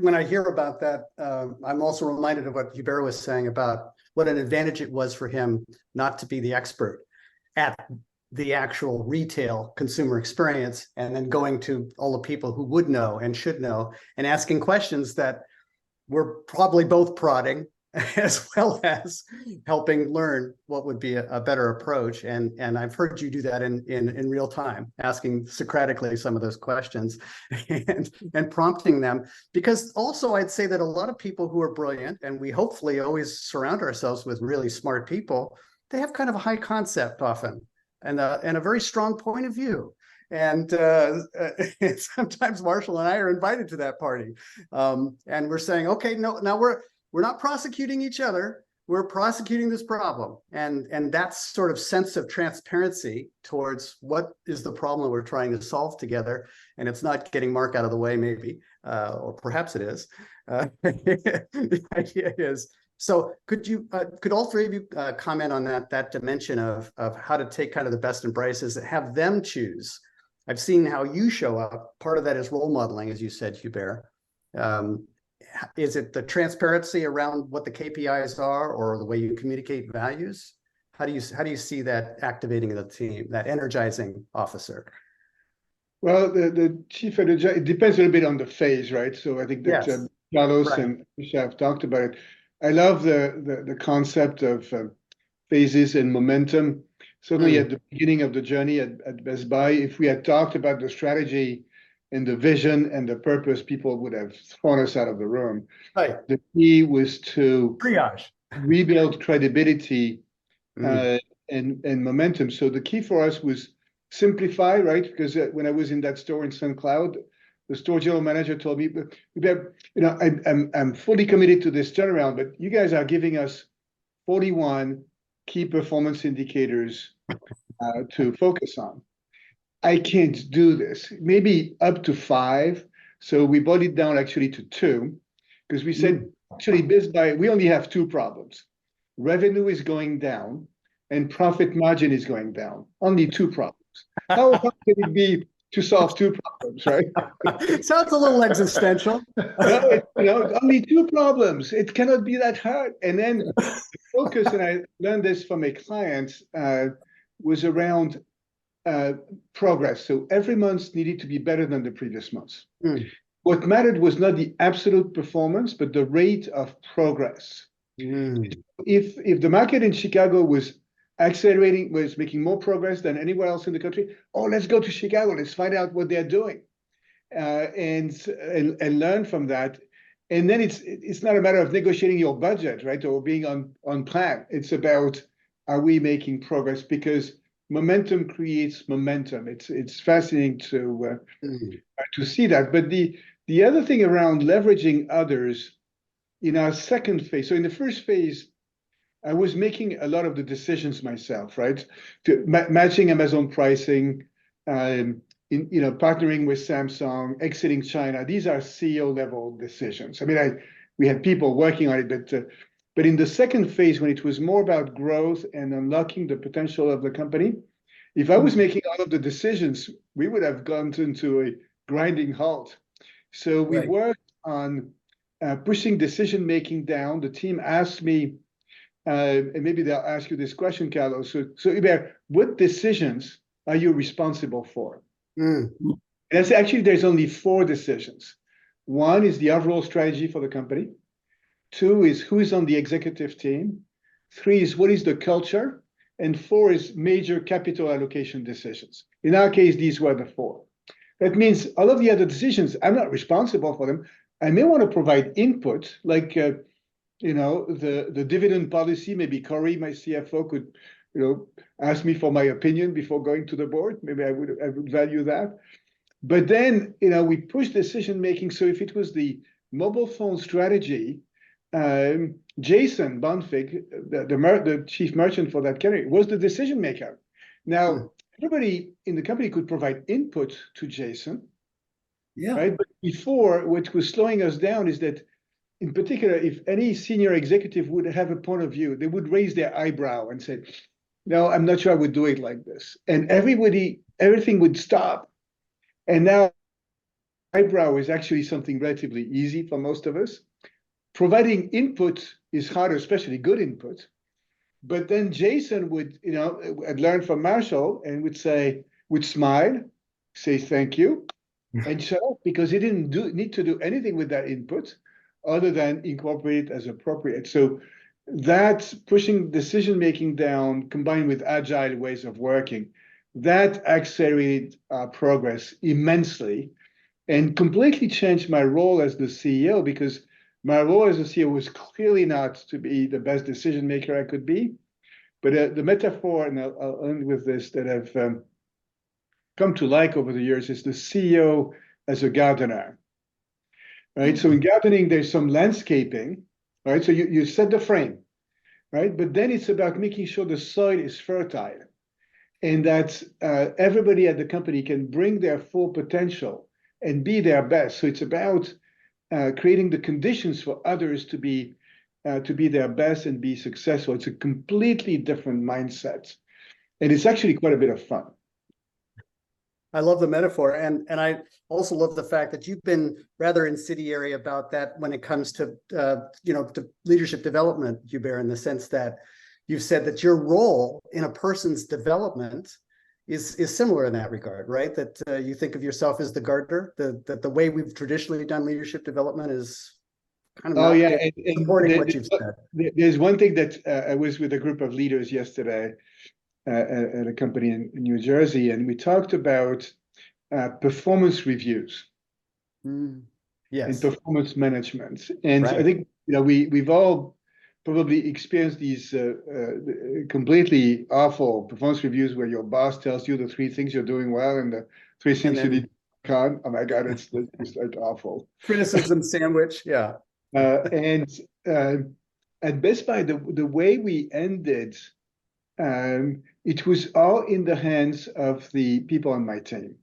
When I hear about that, I'm also reminded of what Hubert was saying about what an advantage it was for him not to be the expert at the actual retail consumer experience, and then going to all the people who would know and should know and asking questions that we're probably both prodding, as well as helping learn what would be a better approach. And I've heard you do that in real time, asking Socratically some of those questions and prompting them. Because also I'd say that a lot of people who are brilliant, and we hopefully always surround ourselves with really smart people, they have kind of a high concept often and a very strong point of view. And sometimes Marshall and I are invited to that party. And we're saying, okay, no, now we're not prosecuting each other. We're prosecuting this problem. And that sort of sense of transparency towards what is the problem we're trying to solve together. And it's not getting Mark out of the way, maybe, or perhaps it is. The idea is, so could all three of you comment on that dimension of how to take kind of the best and brightest, have them choose? I've seen how you show up. Part of that is role modeling, as you said, Hubert. Is it the transparency around what the KPIs are, or the way you communicate values? How do you see that activating the team, that energizing officer? Well, the chief editor, it depends a little bit on the phase, right? So I think that Carlos and Aicha have talked about it. I love the concept of phases and momentum. Certainly at the beginning of the journey at Best Buy, if we had talked about the strategy and the vision and the purpose, people would have thrown us out of the room. Right. The key was to Triage. rebuild credibility and momentum. So the key for us was simplify, right? Because when I was in that store in St. Cloud, the store general manager told me, I'm fully committed to this turnaround, but you guys are giving us 41 key performance indicators to focus on. I can't do this. Maybe up to 5. So we brought it down actually to 2, because we said, actually, we only have 2 problems. Revenue is going down and profit margin is going down. Only 2 problems. How hard can it be to solve 2 problems, right? Sounds a little existential. Only 2 problems. It cannot be that hard. And then the focus, and I learned this from a client, was around progress. So every month needed to be better than the previous month. What mattered was not the absolute performance, but the rate of progress. If the market in Chicago was accelerating, was making more progress than anywhere else in the country, let's go to Chicago, let's find out what they're doing, and learn from that. And then it's not a matter of negotiating your budget, right, or being on plan. It's about, are we making progress? Because momentum creates momentum. It's fascinating to see that. But the other thing around leveraging others in our second phase. So in the first phase, I was making a lot of the decisions myself, right? Matching Amazon pricing, partnering with Samsung, exiting China. These are CEO level decisions. I mean, we had people working on it, but in the second phase, when it was more about growth and unlocking the potential of the company, if I was making all of the decisions, we would have gone into a grinding halt. So we worked on pushing decision-making down. The team asked me, and maybe they'll ask you this question, Carlos. So Hubert, what decisions are you responsible for? And actually, there's only 4 decisions. 1 is the overall strategy for the company. 2 is who is on the executive team. 3 is what is the culture. And 4 is major capital allocation decisions. In our case, these were the 4. That means all of the other decisions, I'm not responsible for them. I may want to provide input, like the dividend policy. Maybe Corey, my CFO, could ask me for my opinion before going to the board. Maybe I would value that. But then we push decision making. So if it was the mobile phone strategy, Jason Bonfig, the chief merchant for that category, was the decision maker. Now, everybody in the company could provide input to Jason. Yeah. Right. But before, what was slowing us down is that, in particular, if any senior executive would have a point of view, they would raise their eyebrow and say, "No, I'm not sure I would do it like this." And everything would stop. And now, eyebrow is actually something relatively easy for most of us. Providing input is harder, especially good input. But then Jason would, I'd learn from Marshall and would smile, say thank you, and shut up, because he didn't need to do anything with that input other than incorporate it as appropriate. So that pushing decision-making down, combined with agile ways of working, that accelerated our progress immensely and completely changed my role as the CEO, because my role as a CEO was clearly not to be the best decision maker I could be. But the metaphor, and I'll end with this, that I've come to like over the years, is the CEO as a gardener. Right? So in gardening, there's some landscaping, right? So you set the frame, right? But then it's about making sure the soil is fertile and that everybody at the company can bring their full potential and be their best. So it's about creating the conditions for others to be their best and be successful. It's a completely different mindset, and it's actually quite a bit of fun. I love the metaphor, and I also love the fact that you've been rather incendiary about that when it comes to to leadership development, Hubert, in the sense that you've said that your role in a person's development is similar in that regard, right? That you think of yourself as the gardener. The way we've traditionally done leadership development is kind of supporting what you've said. There's one thing that I was with a group of leaders yesterday at a company in New Jersey, and we talked about performance reviews and Yes. performance management. And I Right. think we've all probably experienced these completely awful performance reviews where your boss tells you the 3 things you're doing well and the 3 And things you need then to work on. Oh my God, it's like awful. criticism sandwich. Yeah. And at Best Buy, the way we ended, it was all in the hands of the people on my team.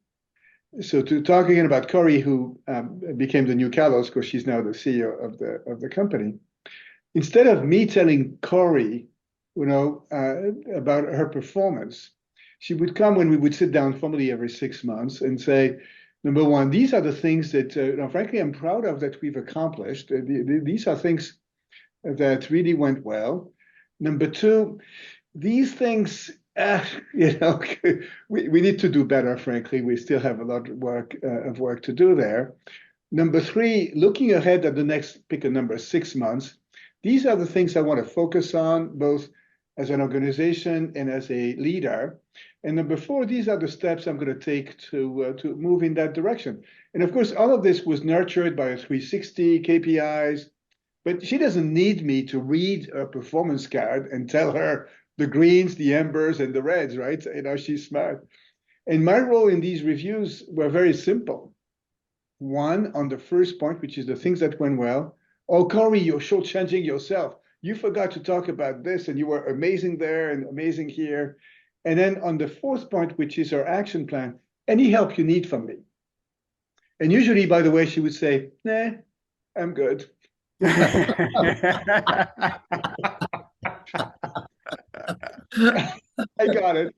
So to talk again about Corey, who became the new Carlos, because she's now the CEO of the company. Instead of me telling Corey, about her performance, she would come when we would sit down formally every 6 months and say, number one, these are the things that, frankly, I'm proud of that we've accomplished. These are things that really went well. Number two, these things, we need to do better, frankly. We still have a lot of work to do there. Number three, looking ahead at the next, pick a number, 6 months, these are the things I want to focus on, both as an organization and as a leader. And number four, these are the steps I'm going to take to move in that direction. And of course, all of this was nurtured by a 360 KPIs, but she doesn't need me to read a performance card and tell her the greens, the ambers, and the reds, right? She's smart. And my role in these reviews were very simple. One, on the first point, which is the things that went well. Oh, Corey, you're shortchanging yourself. You forgot to talk about this, and you were amazing there and amazing here. And then on the fourth point, which is our action plan, any help you need from me. And usually, by the way, she would say, nah, I'm good. I got it,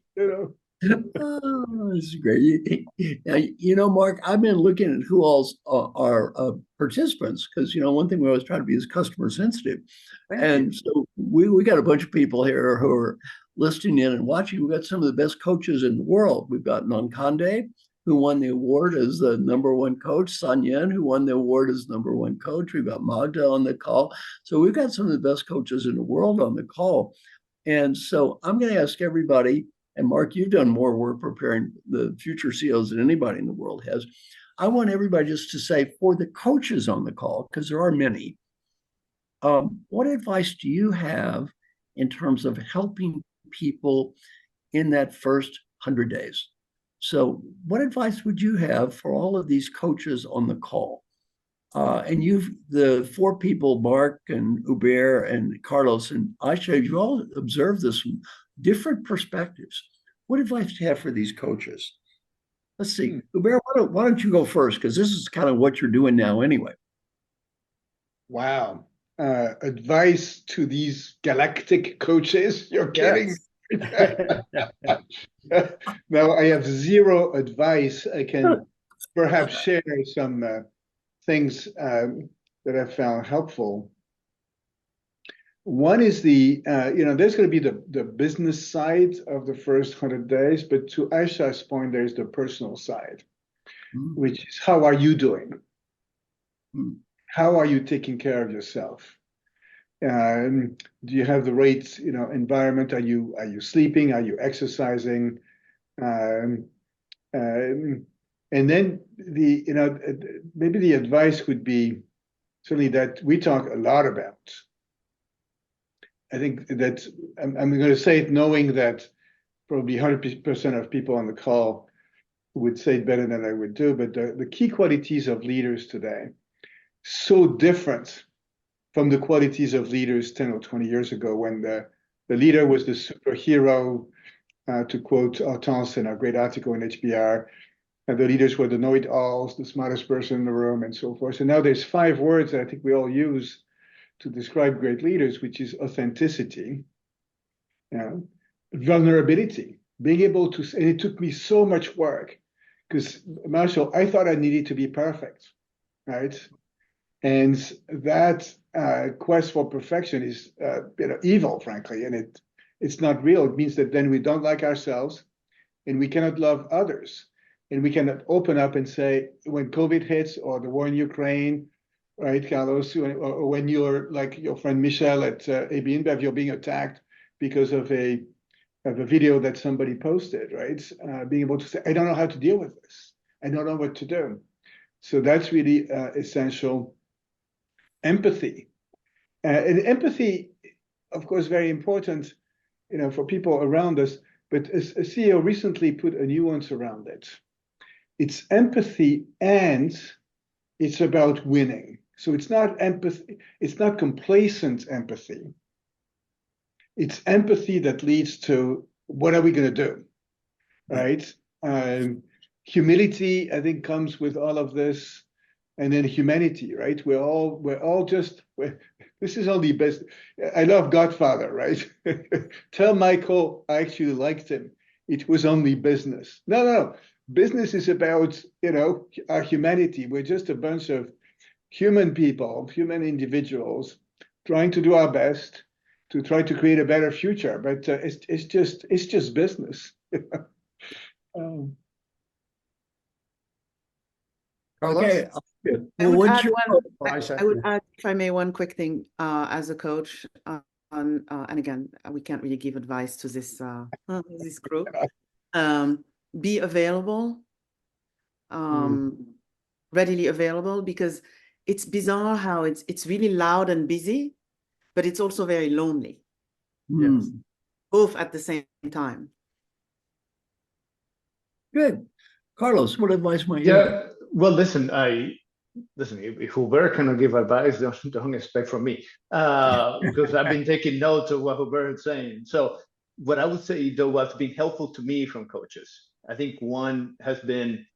Oh, this is great. Now, Mark, I've been looking at who all's are participants because, one thing we always try to be is customer sensitive. Thank you. So we got a bunch of people here who are listening in and watching. We've got some of the best coaches in the world. We've got Nankande, who won the award as the #1 coach, Sun Yen, who won the award as #1 coach. We've got Magda on the call. So we've got some of the best coaches in the world on the call. And so I'm going to ask everybody, and Mark, you've done more work preparing the future CEOs than anybody in the world has. I want everybody just to say, for the coaches on the call, because there are many, what advice do you have in terms of helping people in that first 100 days? So what advice would you have for all of these coaches on the call? And the 4 people, Mark and Hubert and Carlos and Aicha, you've all observed this from different perspectives. What advice do you have for these coaches? Let's see. Hubert, why don't you go first? Because this is kind of what you're doing now anyway. Wow. Advice to these galactic coaches? You're kidding. Now, I have zero advice. I can perhaps share some things that I found helpful. One is there's going to be the business side of the first 100 days, but to Aicha's point, there's the personal side, which is how are you doing? How are you taking care of yourself? Do you have the right, environment? Are you sleeping? Are you exercising? And then maybe the advice would be certainly that we talk a lot about. I think that I'm going to say it knowing that probably 100% of people on the call would say it better than I would do, but the key qualities of leaders today, so different from the qualities of leaders 10 or 20 years ago when the leader was the superhero, to quote Hortense in a great article in HBR, and the leaders were the know-it-alls, the smartest person in the room, and so forth. So now there's 5 words that I think we all use to describe great leaders, which is authenticity, vulnerability, being able to, and it took me so much work, because Marshall, I thought I needed to be perfect, right? And that quest for perfection is evil, frankly, and it's not real. It means that then we don't like ourselves, and we cannot love others, and we cannot open up and say, when COVID hits or the war in Ukraine, right, Carlos, or when you're like your friend Michelle at AB InBev, you're being attacked because of a video that somebody posted, right? Being able to say, I don't know how to deal with this. I don't know what to do. So that's really essential. Empathy. And empathy, of course, very important, for people around us. But a CEO recently put a nuance around it. It's empathy and it's about winning. So it's not empathy, it's not complacent empathy. It's empathy that leads to what are we going to do, right? Humility, I think, comes with all of this, and then humanity, right? This is only best. I love Godfather, right? Tell Michael I actually liked him. It was only business. No. Business is about, our humanity. We're just a bunch of human people, human individuals, trying to do our best to try to create a better future. But it's just business. Okay. I would add Aicha. I would add, if I may, one quick thing as a coach. And again, we can't really give advice to this group. Be available, readily available, because it's bizarre how it's really loud and busy, but it's also very lonely. Yes. Both at the same time. Good. Carlos, what advice might you have? Yeah, well, listen, if Hubert cannot give advice, don't expect from me, because I've been taking notes of what Hubert is saying. So what I would say, though, what's been helpful to me from coaches, I think one has been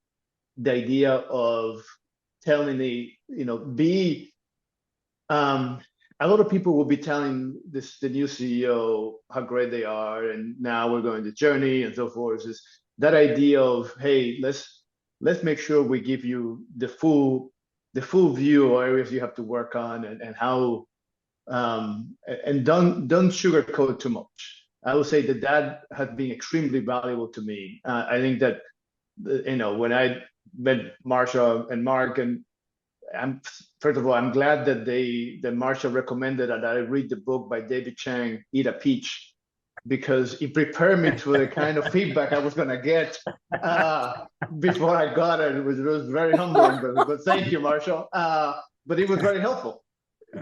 the idea of telling a lot of people will be telling the new CEO how great they are, and now we're going the journey and so forth. Is that idea of, hey, let's make sure we give you the full view of areas you have to work on and how and don't sugarcoat too much. I would say that has been extremely valuable to me. I think that when I met Marsha and Mark, and first of all, I'm glad that Marsha recommended that I read the book by David Chang, Eat a Peach, because it prepared me to the kind of feedback I was going to get before I got it. It was very humbling, but thank you, Marsha. But it was very helpful,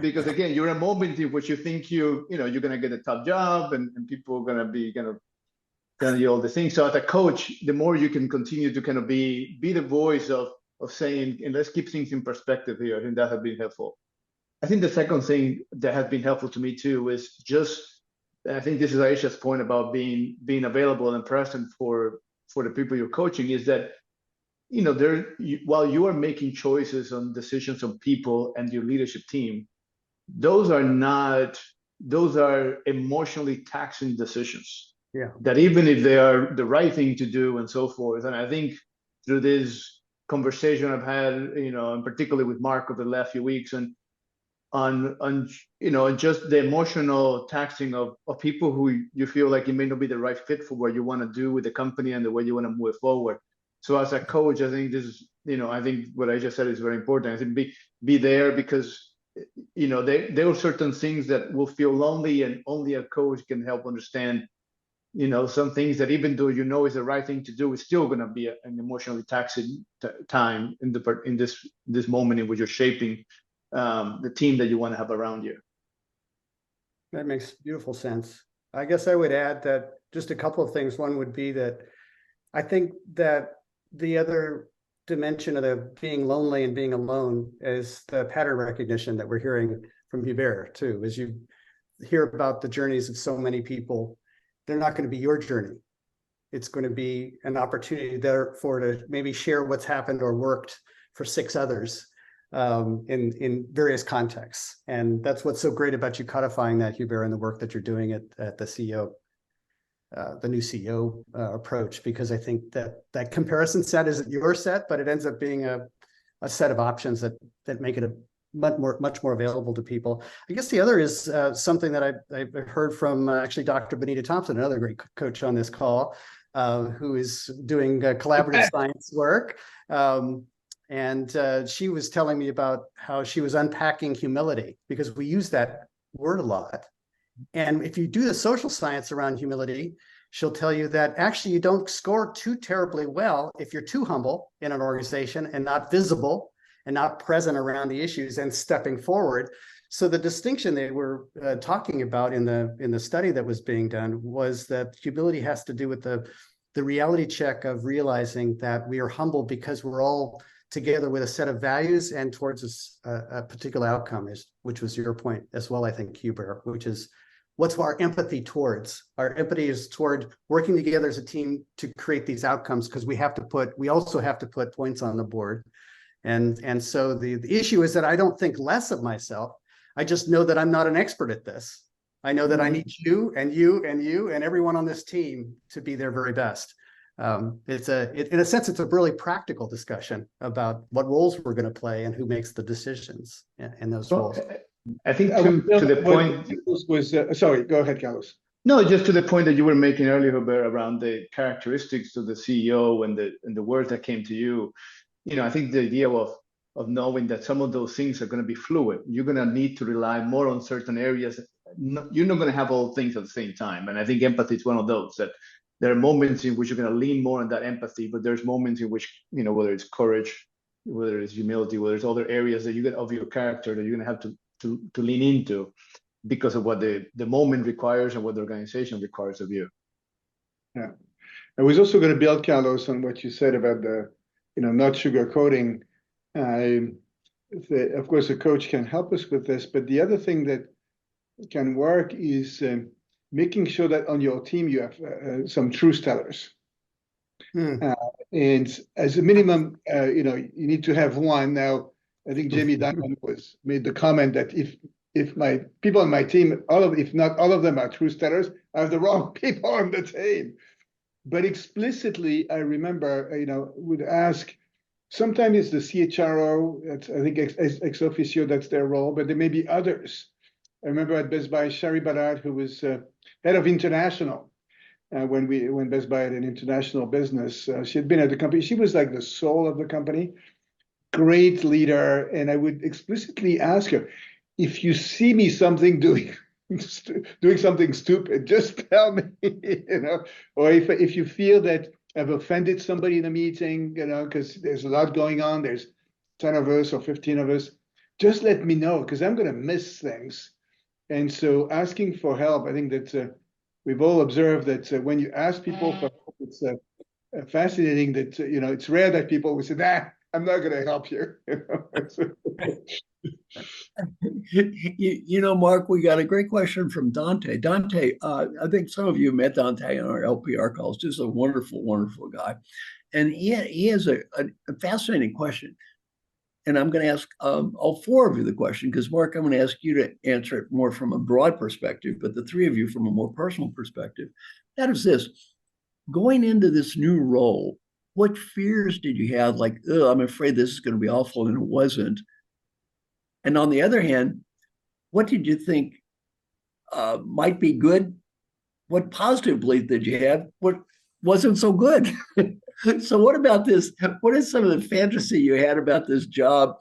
because again, you're in a moment in which you think you're going to get a top job, and people are going to be kind of telling you all the things. So as a coach, the more you can continue to kind of be the voice of saying, and let's keep things in perspective here. I think that has been helpful. I think the second thing that has been helpful to me too is just, I think this is Aicha's point about being available and present for the people you're coaching, is that while you are making choices on decisions on people and your leadership team, those are emotionally taxing decisions. Yeah. That even if they are the right thing to do and so forth, and I think through this conversation I've had, and particularly with Mark over the last few weeks, and on just the emotional taxing of people who you feel like it may not be the right fit for what you want to do with the company and the way you want to move forward. So as a coach, I think this is, I think what I just said is very important. I think be there, because there are certain things that will feel lonely, and only a coach can help understand. Some things that even though is the right thing to do, it's still going to be an emotionally taxing time in this moment in which you're shaping the team that you want to have around you. That makes beautiful sense. I guess I would add that just a couple of things. One would be that I think that the other dimension of the being lonely and being alone is the pattern recognition that we're hearing from Hubert too. As you hear about the journeys of so many people, they're not going to be your journey. It's going to be an opportunity therefore to maybe share what's happened or worked for 6 others in various contexts. And that's what's so great about you codifying that, Hubert, and the work that you're doing at the CEO, the new CEO approach, because I think that comparison set isn't your set, but it ends up being a set of options that make it much more available to people. I guess the other is something that I've heard from actually Dr. Benita Thompson, another great coach on this call, who is doing collaborative science work. And she was telling me about how she was unpacking humility, because we use that word a lot. And if you do the social science around humility, she'll tell you that actually you don't score too terribly well if you're too humble in an organization and not visible and not present around the issues and stepping forward. So the distinction they were talking about in the study that was being done was that humility has to do with the reality check of realizing that we are humble because we're all together with a set of values and towards a particular outcome, which was your point as well, I think, Hubert, which is what's our empathy towards? Our empathy is toward working together as a team to create these outcomes, because we also have to put points on the board. And so the issue is that I don't think less of myself. I just know that I'm not an expert at this. I know that I need you and you and you and everyone on this team to be their very best. In a sense, it's a really practical discussion about what roles we're going to play and who makes the decisions in those roles. I think to the point sorry, go ahead, Carlos. No, just to the point that you were making earlier, Hubert, around the characteristics of the CEO and the words that came to you. I think the idea of knowing that some of those things are going to be fluid. You're going to need to rely more on certain areas. You're not going to have all things at the same time. And I think empathy is one of those, that there are moments in which you're going to lean more on that empathy, but there's moments in which, whether it's courage, whether it's humility, whether it's other areas that you get of your character that you're going to have to lean into because of what the moment requires and what the organization requires of you. Yeah. I was also going to build, Carlos, on what you said about the, not sugarcoating. Of course, a coach can help us with this, but the other thing that can work is making sure that on your team you have some truth tellers. And as a minimum, you need to have one. Now, I think Jamie Dimon made the comment that if my people on my team, if not all of them are truth tellers, I have the wrong people on the team. But explicitly, I remember, would ask. Sometimes it's the CHRO, I think ex officio, that's their role, but there may be others. I remember at Best Buy, Shari Ballard, who was head of international when Best Buy had an international business. She had been at the company. She was like the soul of the company, great leader. And I would explicitly ask her, if you see me doing something stupid, just tell me, or if you feel that I've offended somebody in a meeting, because there's a lot going on. There's 10 of us or 15 of us. Just let me know, because I'm going to miss things. And so asking for help, I think that we've all observed that when you ask people for help, it's fascinating that, it's rare that people will say, I'm not going to help you. Mark, we got a great question from Dante. Dante, I think some of you met Dante on our LPR calls. Just a wonderful, wonderful guy. And he has a fascinating question. And I'm going to ask all four of you the question, because Mark, I'm going to ask you to answer it more from a broad perspective, but the three of you from a more personal perspective. That is this: going into this new role, what fears did you have? Like, I'm afraid this is going to be awful, and it wasn't. And on the other hand, what did you think might be good? What positive belief did you have? What wasn't so good? So what about this? What is some of the fantasy you had about this job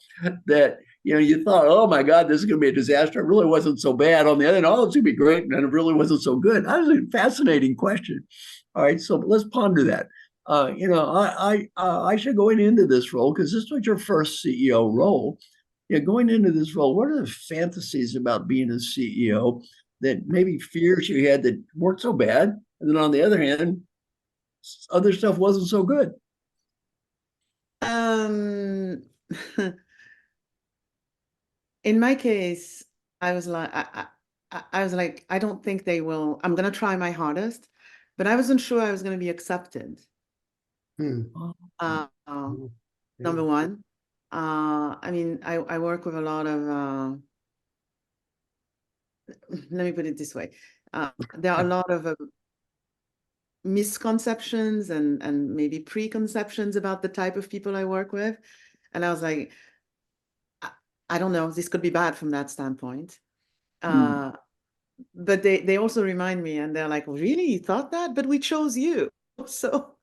that, you thought, oh my God, this is going to be a disaster. It really wasn't so bad. On the other hand, oh, it's going to be great. And it really wasn't so good. That was a fascinating question. All right, so let's ponder that. Aicha, going into this role, because this was your first CEO role, going into this role, what are the fantasies about being a CEO that maybe fears you had that weren't so bad? And then on the other hand, other stuff wasn't so good. In my case, I was like, I don't think they will. I'm going to try my hardest, but I wasn't sure I was going to be accepted. Number one. I work with a lot of, let me put it this way. There are a lot of misconceptions and maybe preconceptions about the type of people I work with. And I was like, I don't know, this could be bad from that standpoint. But they also remind me, and they're like, really, you thought that? But we chose you. So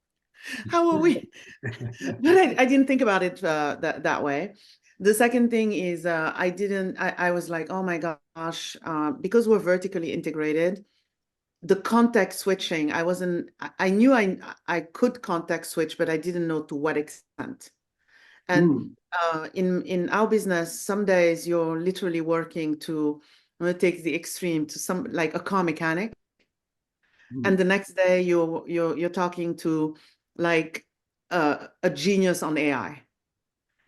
how are we? But I didn't think about it that way. The second thing is I was like, oh my gosh, because we're vertically integrated, the context switching, I knew I could context switch, but I didn't know to what extent. And in our business, some days you're literally working to, I'm going to take the extreme to some, like a car mechanic. And the next day you're talking to like a genius on AI.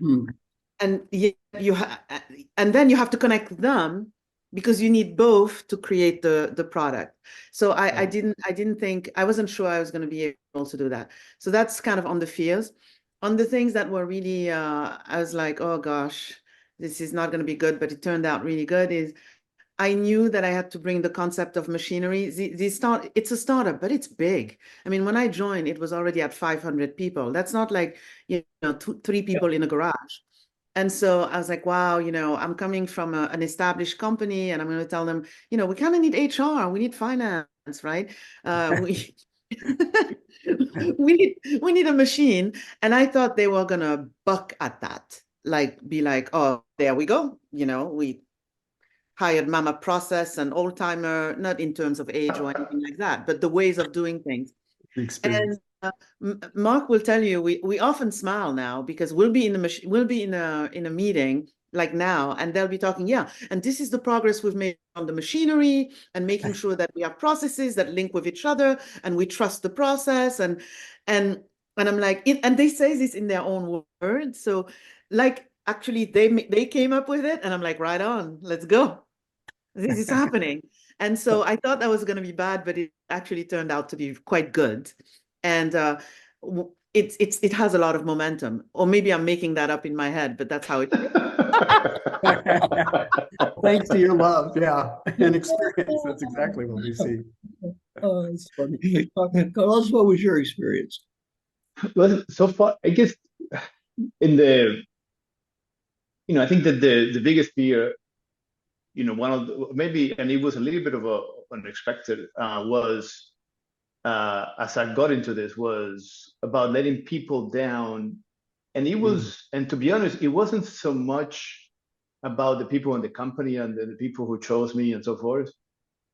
And and then you have to connect them because you need both to create the product. So I didn't think, I wasn't sure I was going to be able to do that. So that's kind of on the fears. On the things that were really, I was like, oh gosh, this is not going to be good, but it turned out really good, is I knew that I had to bring the concept of machinery. It's a startup, but it's big. I mean, when I joined, it was already at 500 people. That's not like, three people in a garage. And so I was like, wow, I'm coming from an established company, and I'm going to tell them, we kind of need HR, we need finance, right? We we need a machine. And I thought they were going to buck at that, like be like, oh, there we go. We hired mama process and old timer, not in terms of age or anything like that, but the ways of doing things. And Mark will tell you, we often smile now because we'll be in a meeting like now, and they'll be talking, and this is the progress we've made on the machinery and making sure that we have processes that link with each other and we trust the process. And I'm like, and they say this in their own words. So like, actually they came up with it, and I'm like, right on, let's go. This is happening. And so I thought that was going to be bad, but it actually turned out to be quite good. And it has a lot of momentum. Or maybe I'm making that up in my head, but that's how it is. Thanks to your love, and experience. That's exactly what we see. Oh, it's funny. Tell us, what was your experience? Well, so far, I guess in the, I think that the biggest fear, one of the, maybe, and it was a little bit of unexpected, was as I got into this, was about letting people down. And it was, and to be honest, it wasn't so much about the people in the company and the people who chose me and so forth.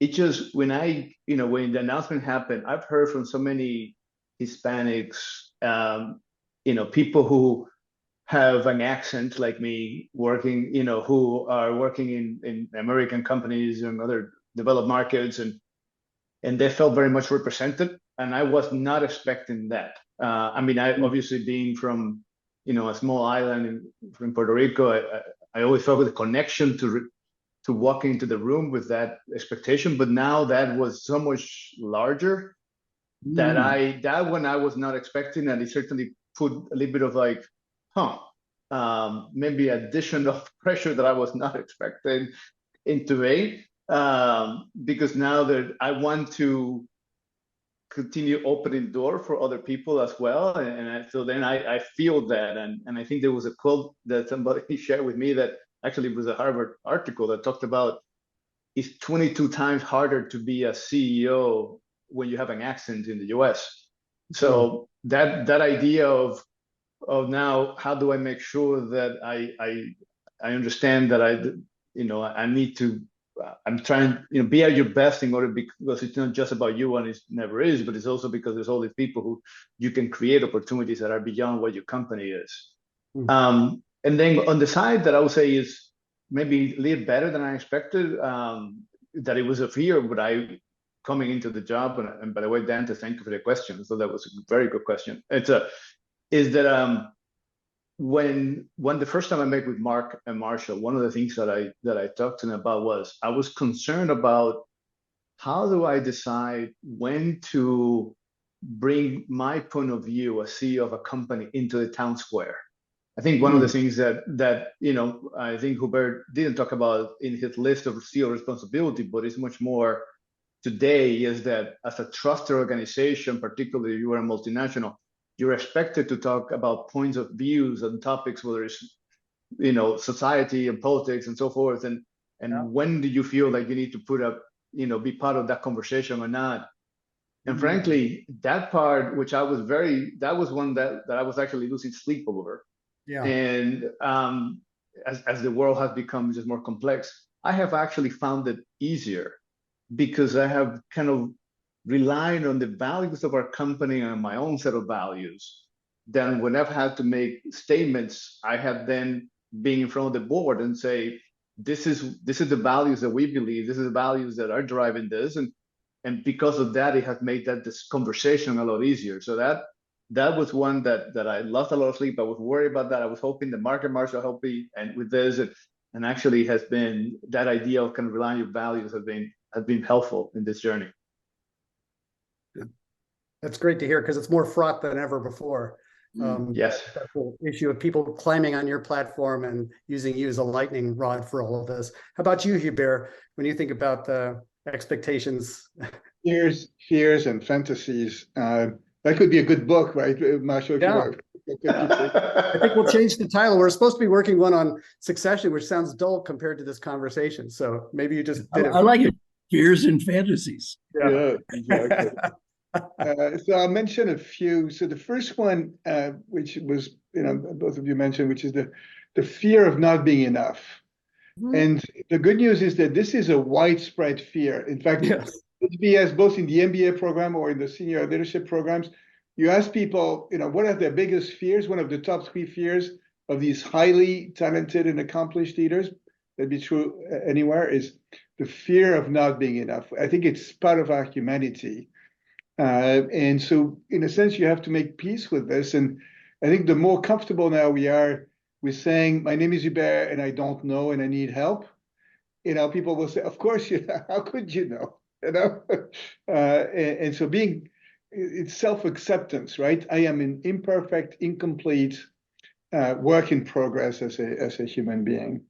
It just, when when the announcement happened, I've heard from so many Hispanics, people who have an accent like me, working, who are working in American companies and other developed markets, and they felt very much represented. And I was not expecting that. I obviously being from, a small island from Puerto Rico, I always felt with a connection to walk into the room with that expectation. But now that was so much larger that one I was not expecting, and it certainly put a little bit of like, maybe additional pressure that I was not expecting into it, because now that I want to continue opening door for other people as well, so then I feel that, and I think there was a quote that somebody shared with me that actually was a Harvard article that talked about it's 22 times harder to be a CEO when you have an accent in the US. So that idea of now, how do I make sure that I understand that I need to, I'm trying, be at your best in order, because it's not just about you, and it never is, but it's also because there's all these people who you can create opportunities that are beyond what your company is. And then on the side that I would say is maybe a little better than I expected, that it was a fear, but coming into the job, and by the way, Dante, thank you for the question. So that was a very good question. Is that when the first time I met with Mark and Marshall, one of the things that I talked to them about was I was concerned about how do I decide when to bring my point of view as CEO of a company into the town square. I think one of the things that I think Hubert didn't talk about in his list of CEO responsibility, but it's much more today, is that as a trusted organization, particularly if you are a multinational, you're expected to talk about points of views and topics, whether it's society and politics and so forth. And when do you feel like you need to put up, be part of that conversation or not? And frankly, that part, which that was one that I was actually losing sleep over. Yeah. And as the world has become just more complex, I have actually found it easier, because I have kind of relying on the values of our company and my own set of values, then when I've had to make statements, I have then been in front of the board and say, this is the values that we believe, this is the values that are driving this. And because of that, it has made this conversation a lot easier. So that was one that I lost a lot of sleep. I was worried about that. I was hoping the market marshal helped me and with this, and actually has been that idea of kind of relying on your values has been helpful in this journey. That's great to hear because it's more fraught than ever before. Yes. That whole issue of people climbing on your platform and using you as a lightning rod for all of this. How about you, Hubert? When you think about the expectations, fears, and fantasies, that could be a good book, right, Marshall? Yeah. I think we'll change the title. We're supposed to be working one on succession, which sounds dull compared to this conversation. So maybe you just did it. I like it. Fears and fantasies. Yeah, exactly. So I'll mention a few. So the first one, which was, both of you mentioned, which is the fear of not being enough. Mm-hmm. And the good news is that this is a widespread fear. In fact, HBS, both in the MBA program or in the senior leadership programs, you ask people, what are their biggest fears? One of the top 3 fears of these highly talented and accomplished leaders, that'd be true anywhere, is the fear of not being enough. I think it's part of our humanity. And so, in a sense, you have to make peace with this. And I think the more comfortable now we are with saying, my name is Hubert and I don't know and I need help, people will say, of course, how could you know? And so it's self-acceptance, right? I am an imperfect, incomplete work in progress as a human being.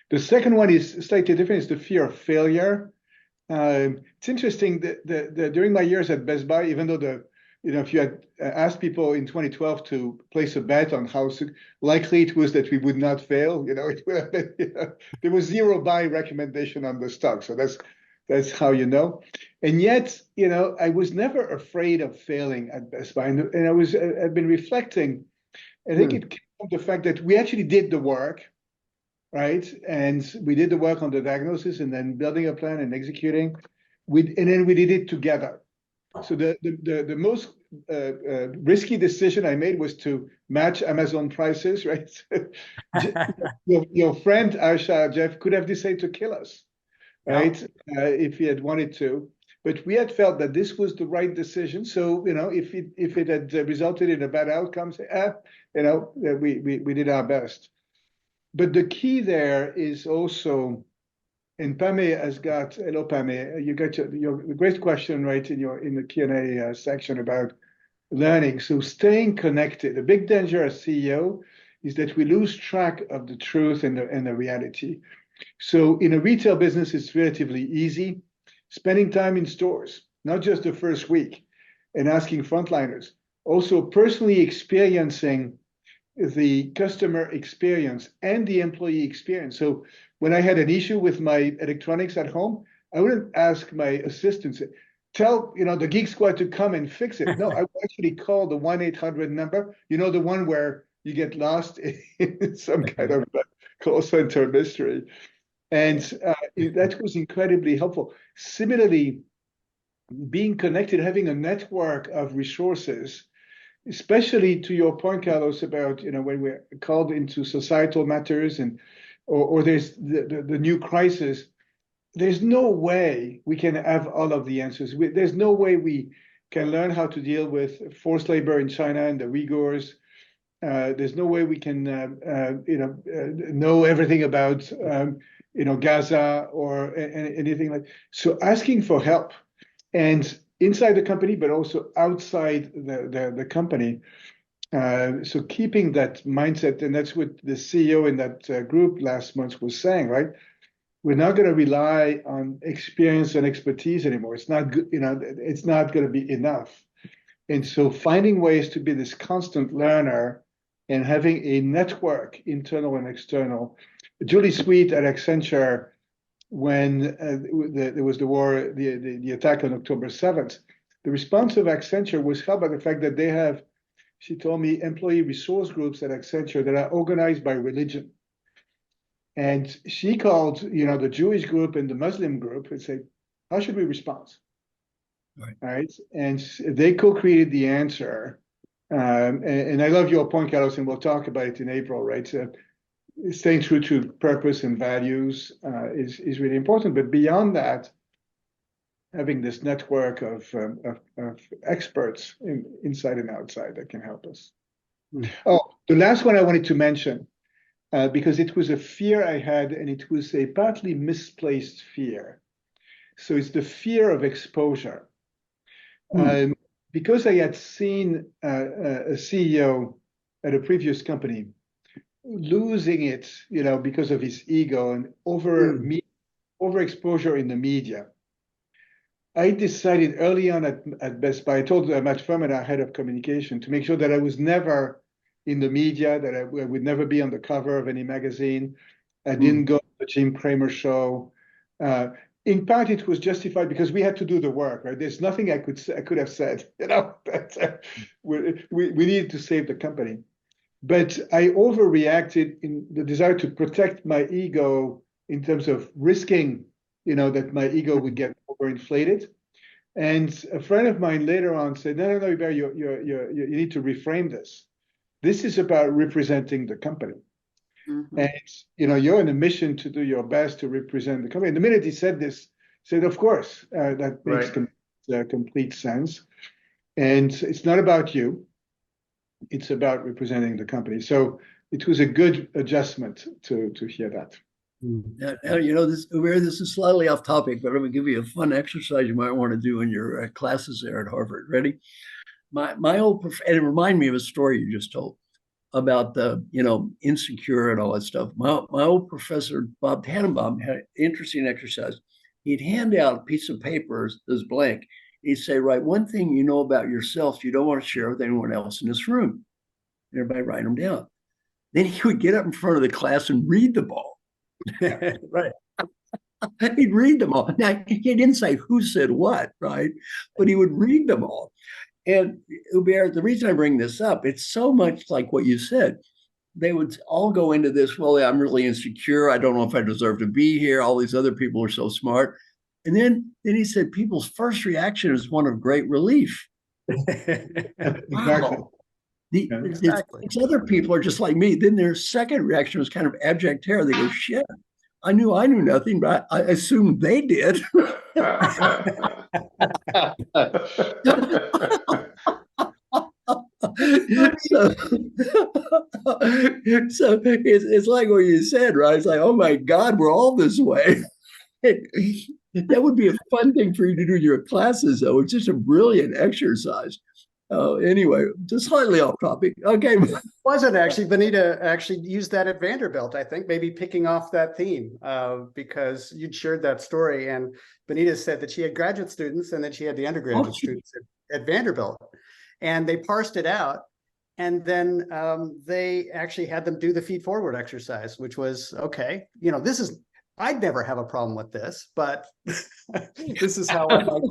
The second one is slightly different. It's the fear of failure. It's interesting that during my years at Best Buy, even though if you had asked people in 2012 to place a bet on how likely it was that we would not fail, it would have been, there was 0 buy recommendation on the stock. So that's how you know. And yet, I was never afraid of failing at Best Buy. And I've been reflecting. I think it came from the fact that we actually did the work, right? And we did the work on the diagnosis and then building a plan and executing. And then we did it together. So the most risky decision I made was to match Amazon prices, right? your friend Aicha, Jeff, could have decided to kill us, right? If he had wanted to. But we had felt that this was the right decision. So, if it had resulted in a bad outcome, we did our best. But the key there is also, and Pame has got, hello Pame, you got your great question right in the Q&A section about learning. So staying connected. The big danger as CEO is that we lose track of the truth and the reality. So in a retail business, it's relatively easy. Spending time in stores, not just the first week, and asking frontliners, also personally experiencing the customer experience and the employee experience. So when I had an issue with my electronics at home, I wouldn't ask my assistants, tell the Geek Squad to come and fix it. No, I would actually call the 1-800 number, the one where you get lost in some kind of call center mystery. And that was incredibly helpful. Similarly, being connected, having a network of resources, especially to your point, Carlos, about when we're called into societal matters or there's the new crisis, there's no way we can have all of the answers. There's no way we can learn how to deal with forced labor in China and the Uyghurs. There's no way we can know everything about Gaza or anything like. So asking for help, and inside the company, but also outside the company. So keeping that mindset, and that's what the CEO in that group last month was saying, right? We're not going to rely on experience and expertise anymore. It's not good, it's not going to be enough. And so finding ways to be this constant learner and having a network, internal and external. Julie Sweet at Accenture, when there was the war, the attack on October 7th, the response of Accenture was helped by the fact that they have, she told me, employee resource groups at Accenture that are organized by religion. And she called, the Jewish group and the Muslim group and said, how should we respond? Right? And they co-created the answer. And I love your point, Carlos, and we'll talk about it in April, right? So staying true to purpose and values is really important. But beyond that, having this network of experts inside and outside that can help us. Oh, the last one I wanted to mention, because it was a fear I had, and it was a partly misplaced fear. So it's the fear of exposure. Because I had seen a CEO at a previous company losing it, because of his ego and overexposure in the media, I decided early on at Best Buy, I told Matt Furman, our head of communication, to make sure that I was never in the media, that I would never be on the cover of any magazine. I didn't go to the Jim Cramer show. In part, it was justified because we had to do the work, right? There's nothing I could have said, that we needed to save the company. But I overreacted in the desire to protect my ego in terms of risking, that my ego would get overinflated. And a friend of mine later on said, no, Hubert, you need to reframe this. This is about representing the company. And, you're on a mission to do your best to represent the company. And the minute he said this, said, of course, that makes complete sense. And it's not about you. It's about representing the company. So it was a good adjustment to hear that. Now, this is slightly off topic, but I'm going to give you a fun exercise you might want to do in your classes there at Harvard. Ready? My old and it reminded me of a story you just told about the, insecure and all that stuff. My old professor, Bob Tannenbaum, had an interesting exercise. He'd hand out a piece of paper that was blank. He'd say, write one thing you know about yourself you don't want to share with anyone else in this room. Everybody write them down. Then he would get up in front of the class and read them all. Right. He'd read them all. Now, he didn't say who said what, right? But he would read them all. And Hubert, the reason I bring this up, it's so much like what you said. They would all go into this, well, I'm really insecure. I don't know if I deserve to be here. All these other people are so smart. And then he said, people's first reaction is one of great relief. Exactly. These other people are just like me. Then their second reaction was kind of abject terror. They go, shit, I knew nothing, but I assumed they did. So it's like what you said, right? It's like, oh my God, we're all this way. That would be a fun thing for you to do in your classes, though. It's just a brilliant exercise. Anyway, just slightly off topic. Okay. Wasn't actually, Benita actually used that at Vanderbilt, I think, maybe picking off that theme, because you'd shared that story. And Benita said that she had graduate students and then she had the undergraduate students at Vanderbilt. And they parsed it out. And then they actually had them do the feed forward exercise, which was, okay, I'd never have a problem with this, but this is how I might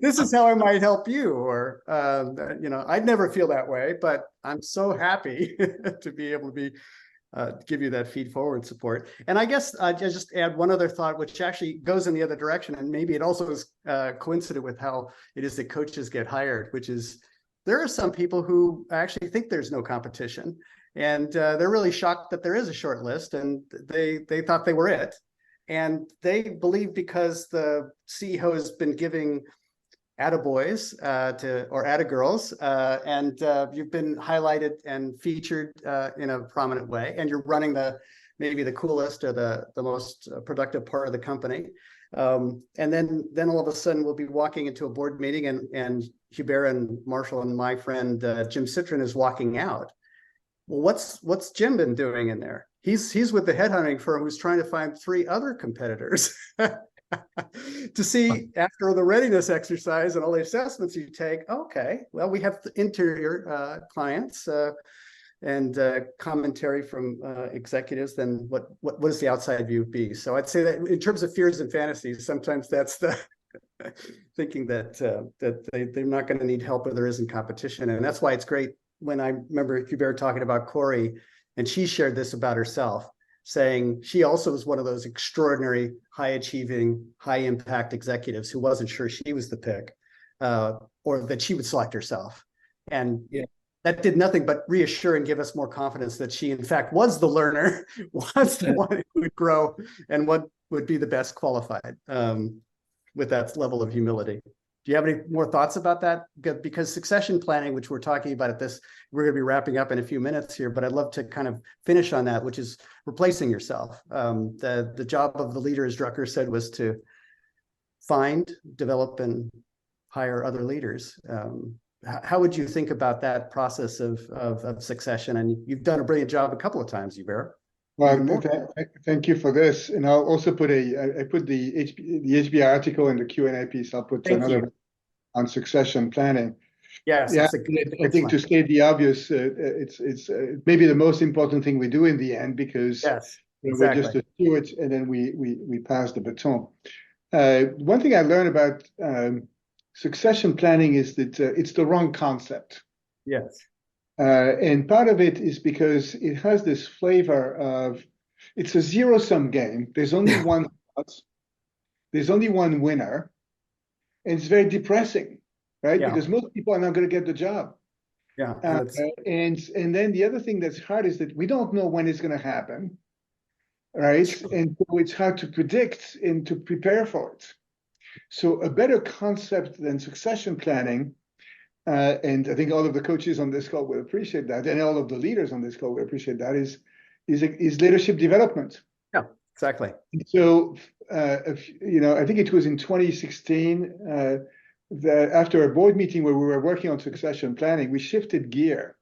this is how I might help you, or I'd never feel that way, but I'm so happy to be able to be give you that feed forward support. And I guess I just add one other thought, which actually goes in the other direction, and maybe it also is coincident with how it is that coaches get hired, which is there are some people who actually think there's no competition. And they're really shocked that there is a short list, and they thought they were it. And they believe because the CEO has been giving attaboys or attagirls, and you've been highlighted and featured in a prominent way, and you're running maybe the coolest or the most productive part of the company. And then all of a sudden we'll be walking into a board meeting, and Hubert and Marshall and my friend Jim Citron is walking out. Well, what's Jim been doing in there? He's with the headhunting firm who's trying to find 3 other competitors to see after the readiness exercise and all the assessments you take. Okay, well, we have interior clients and commentary from executives. Then what does the outside view be? So I'd say that in terms of fears and fantasies, sometimes that's the thinking that they're not going to need help or there isn't competition, and that's why it's great. When I remember Hubert talking about Corey, and she shared this about herself. saying she also was one of those extraordinary, high achieving, high impact executives who wasn't sure she was the pick, or that she would select herself. And that did nothing but reassure and give us more confidence that she, in fact, was the learner, was the one who would grow and what would be the best qualified, with that level of humility. Do you have any more thoughts about that? Because succession planning, which we're talking about at this, we're going to be wrapping up in a few minutes here, but I'd love to kind of finish on that, which is replacing yourself. The job of the leader, as Drucker said, was to find, develop, and hire other leaders. How would you think about that process of succession? And you've done a brilliant job a couple of times, Hubert. Well, thank you for this, and I'll also put I put the HBR article in the Q&A piece. I'll put another on succession planning. Yes, yeah. I think to state the obvious, it's maybe the most important thing we do in the end, because we're just a steward, and then we pass the baton. One thing I learned about succession planning is that it's the wrong concept. Yes. And part of it is because it has this flavor of, it's a zero-sum game. There's only one spot, there's only one winner, and it's very depressing, right? Because most people are not going to get the job. Yeah. And then the other thing that's hard is that we don't know when it's going to happen, right? And so it's hard to predict and to prepare for it. So a better concept than succession planning, and I think all of the coaches on this call will appreciate that, and all of the leaders on this call will appreciate that, is leadership development. Yeah, exactly. So, I think it was in 2016, that after a board meeting where we were working on succession planning, we shifted gear.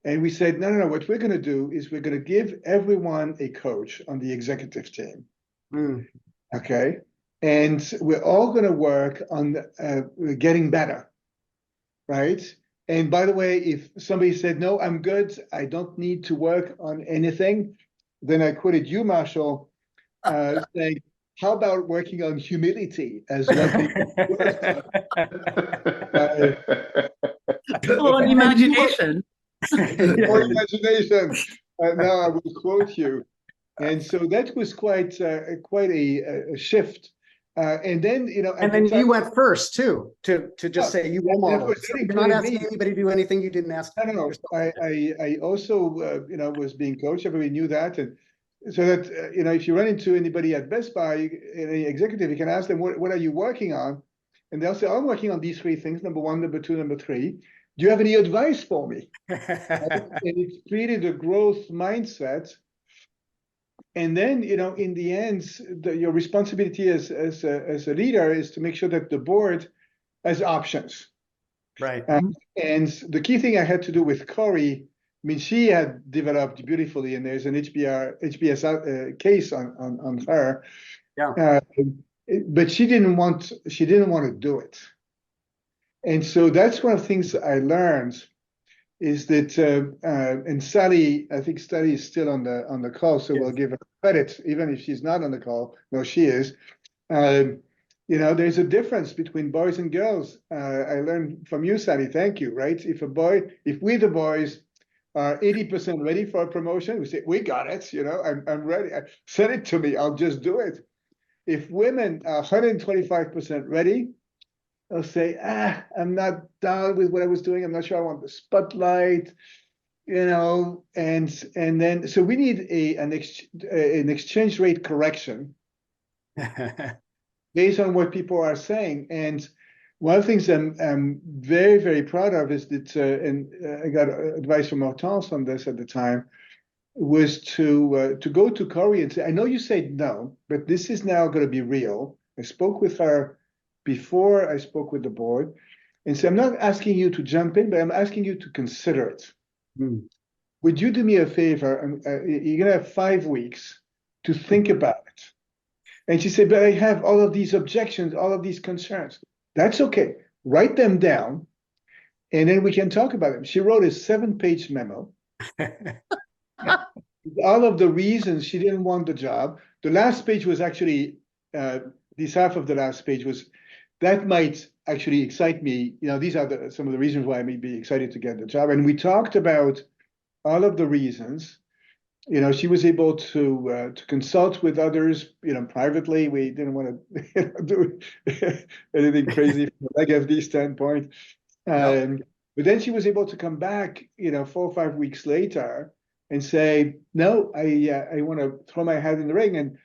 And we said, no, what we're going to do is we're going to give everyone a coach on the executive team. Okay? And we're all going to work on getting better. Right? And by the way, if somebody said, no, I'm good, I don't need to work on anything, then I quoted you, Marshall, saying, how about working on humility as well? On imagination. More imagination. Now I will quote you. And so that was quite a shift. And then, and then you went first too, to just say you role model. You're not asking anybody to do anything you didn't ask. No. I also, was being coached. Everybody knew that, and so that if you run into anybody at Best Buy, any executive, you can ask them, what are you working on? And they'll say, I'm working on these three things: number one, number two, number three. Do you have any advice for me? And it created a growth mindset. And then, in the end, your responsibility as a leader is to make sure that the board has options. Right. And the key thing I had to do with Corey, she had developed beautifully, and there's an HBS case on her. Yeah. But she didn't want to do it. And so that's one of the things I learned. Is that and Sally, I think Sally is still on the call, so we'll give her credit, even if she's not on the call. No, she is. There's a difference between boys and girls. I learned from you, Sally. Thank you. Right? If we the boys are 80% ready for a promotion, we say we got it. I'm ready. Send it to me. I'll just do it. If women are 125% ready, they'll say, I'm not down with what I was doing. I'm not sure I want the spotlight, and then, so we need an exchange rate correction based on what people are saying. And one of the things I'm very, very proud of is that, and I got advice from Hortense on this at the time, was to go to Corey and say, I know you said no, but this is now going to be real. I spoke with her before I spoke with the board, and so I'm not asking you to jump in, but I'm asking you to consider it. Would you do me a favor? You're going to have 5 weeks to think about it. And she said, but I have all of these objections, all of these concerns. That's okay. Write them down, and then we can talk about them. She wrote a 7-page memo. All of the reasons she didn't want the job. The last page was actually, this half of the last page was, that might actually excite me. These are some of the reasons why I may be excited to get the job. And we talked about all of the reasons. she was able to consult with others, privately. We didn't want to do anything crazy from a FD standpoint. But then she was able to come back, 4 or 5 weeks later and say, no, I want to throw my hat in the ring. And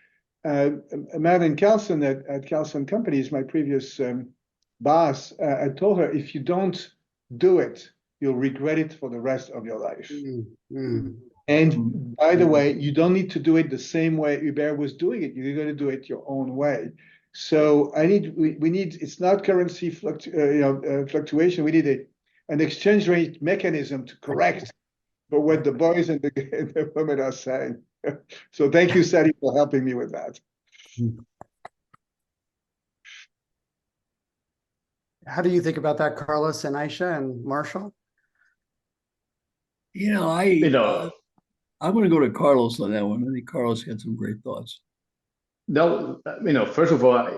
Madeline Carlson at Carlson Companies, my previous boss, I told her, if you don't do it, you'll regret it for the rest of your life. And by the way, you don't need to do it the same way Hubert was doing it. You're going to do it your own way. So we need, it's not currency fluctuation. We need an exchange rate mechanism to correct for what the boys and the women are saying. So thank you, Sally, for helping me with that. How do you think about that, Carlos and Aicha and Marshall? I'm going to go to Carlos on that one. I think Carlos had some great thoughts. No, first of all,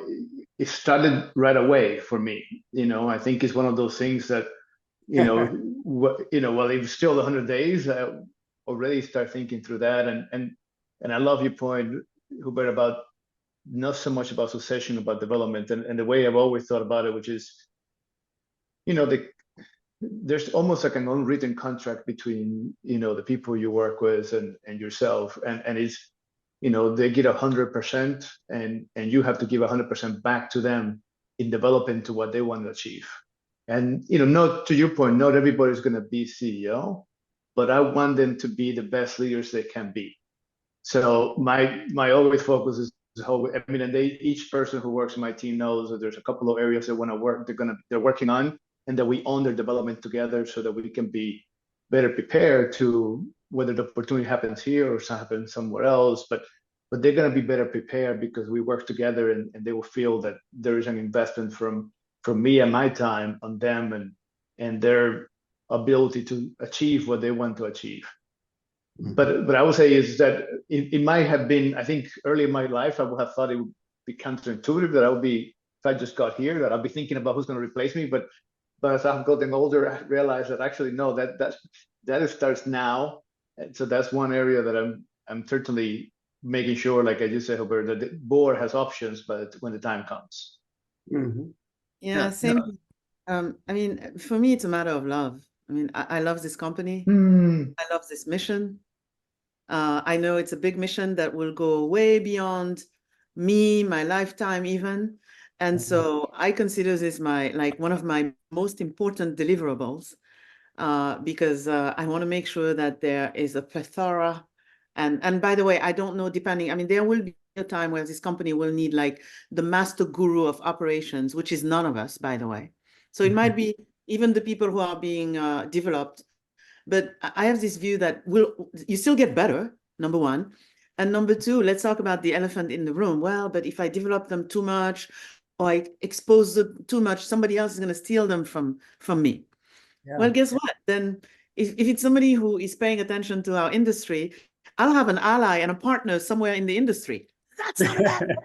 it started right away for me. I think it's one of those things that, well, it's still 100 days. I already start thinking through that, and I love your point, Hubert, about not so much about succession, about development, and the way I've always thought about it, which is, there's almost like an unwritten contract between the people you work with and yourself, and it's they get 100%, and you have to give 100% back to them in developing to what they want to achieve. And not, to your point, not everybody's going to be CEO, but I want them to be the best leaders they can be. So my always focus is how, and each person who works in my team knows that there's a couple of areas they want to work, they're working on, and that we own their development together so that we can be better prepared to whether the opportunity happens here or happens somewhere else. But they're going to be better prepared because we work together, and they will feel that there is an investment from me and my time on them and their ability to achieve what they want to achieve. But I would say is that it might have been, I think early in my life, I would have thought it would be counterintuitive that I would be, if I just got here, that I'll be thinking about who's going to replace me. But as I've gotten older, I realized that actually, no, that starts now. And so that's one area that I'm certainly making sure, like I just said, Hubert, that the board has options, but when the time comes. Yeah, same. I mean, for me, it's a matter of love. I mean, I love this company. I love this mission. I know it's a big mission that will go way beyond me, my lifetime even. And so I consider this one of my most important deliverables, because I want to make sure that there is a plethora. And by the way, I don't know, there will be a time where this company will need like the master guru of operations, which is none of us, by the way. So it might be even the people who are being developed. But I have this view that you still get better, number one. And number two, let's talk about the elephant in the room. Well, but if I develop them too much, or I expose them too much, somebody else is going to steal them from me. Yeah. Well, guess what? Then if it's somebody who is paying attention to our industry, I'll have an ally and a partner somewhere in the industry. That's not bad.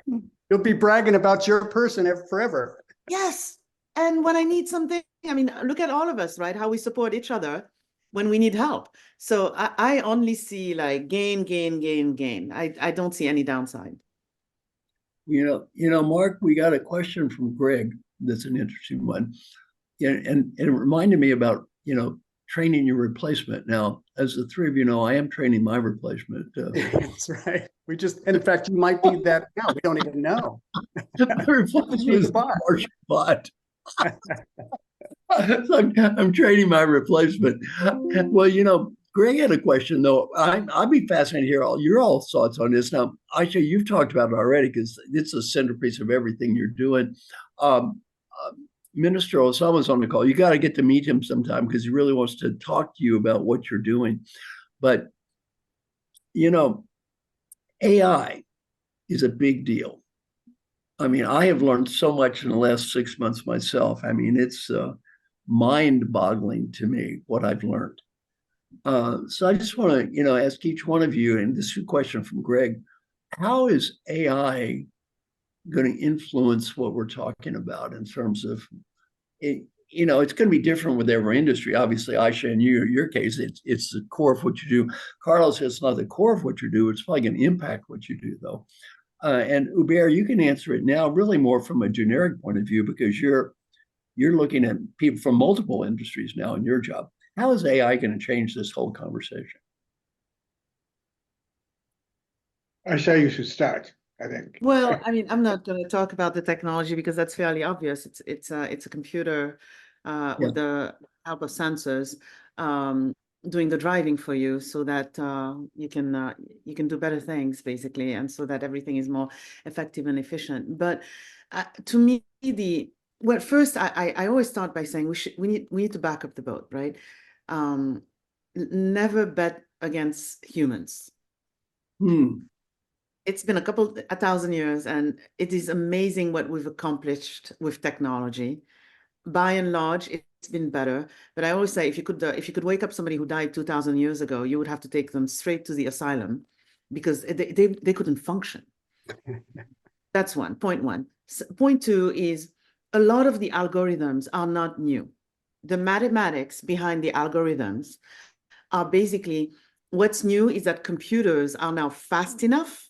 You'll be bragging about your person forever. Yes. And when I need something, look at all of us, right? How we support each other when we need help. So I only see like gain. I don't see any downside. Mark, we got a question from Greg. That's an interesting one. And it reminded me about, training your replacement. Now, as the three of you know, I am training my replacement. That's right. In fact, you might be that now. We don't even know. I'm training my replacement. Well, Greg had a question, though. I'd be fascinated to hear your all thoughts on this. Now, Aicha, you've talked about it already because it's a centerpiece of everything you're doing. Minister Osama's on the call. You got to get to meet him sometime because he really wants to talk to you about what you're doing. But, AI is a big deal. I have learned so much in the last 6 months myself. It's mind-boggling to me what I've learned. So I just want to, ask each one of you, and this is a question from Greg, how is AI going to influence what we're talking about in terms of you know, it's going to be different with every industry. Obviously, Aicha, in your case, it's the core of what you do. Carlos, it's not the core of what you do. It's probably going to impact what you do, though. And Hubert, you can answer it now, really more from a generic point of view, because you're looking at people from multiple industries now in your job. How is AI going to change this whole conversation? Aicha, you should start, I think. Well, I mean, I'm not going to talk about the technology because that's fairly obvious. It's a computer with the help of sensors doing the driving for you, so that you can do better things, basically, and so that everything is more effective and efficient. But to me, first I always start by saying we need to back up the boat, right? Never bet against humans. It's been 1,000 years, and it is amazing what we've accomplished with technology. By and large, it's been better. But I always say, if you could wake up somebody who died 2,000 years ago, you would have to take them straight to the asylum because they couldn't function. That's point one. Point two is a lot of the algorithms are not new. The mathematics behind the algorithms are basically, what's new is that computers are now fast enough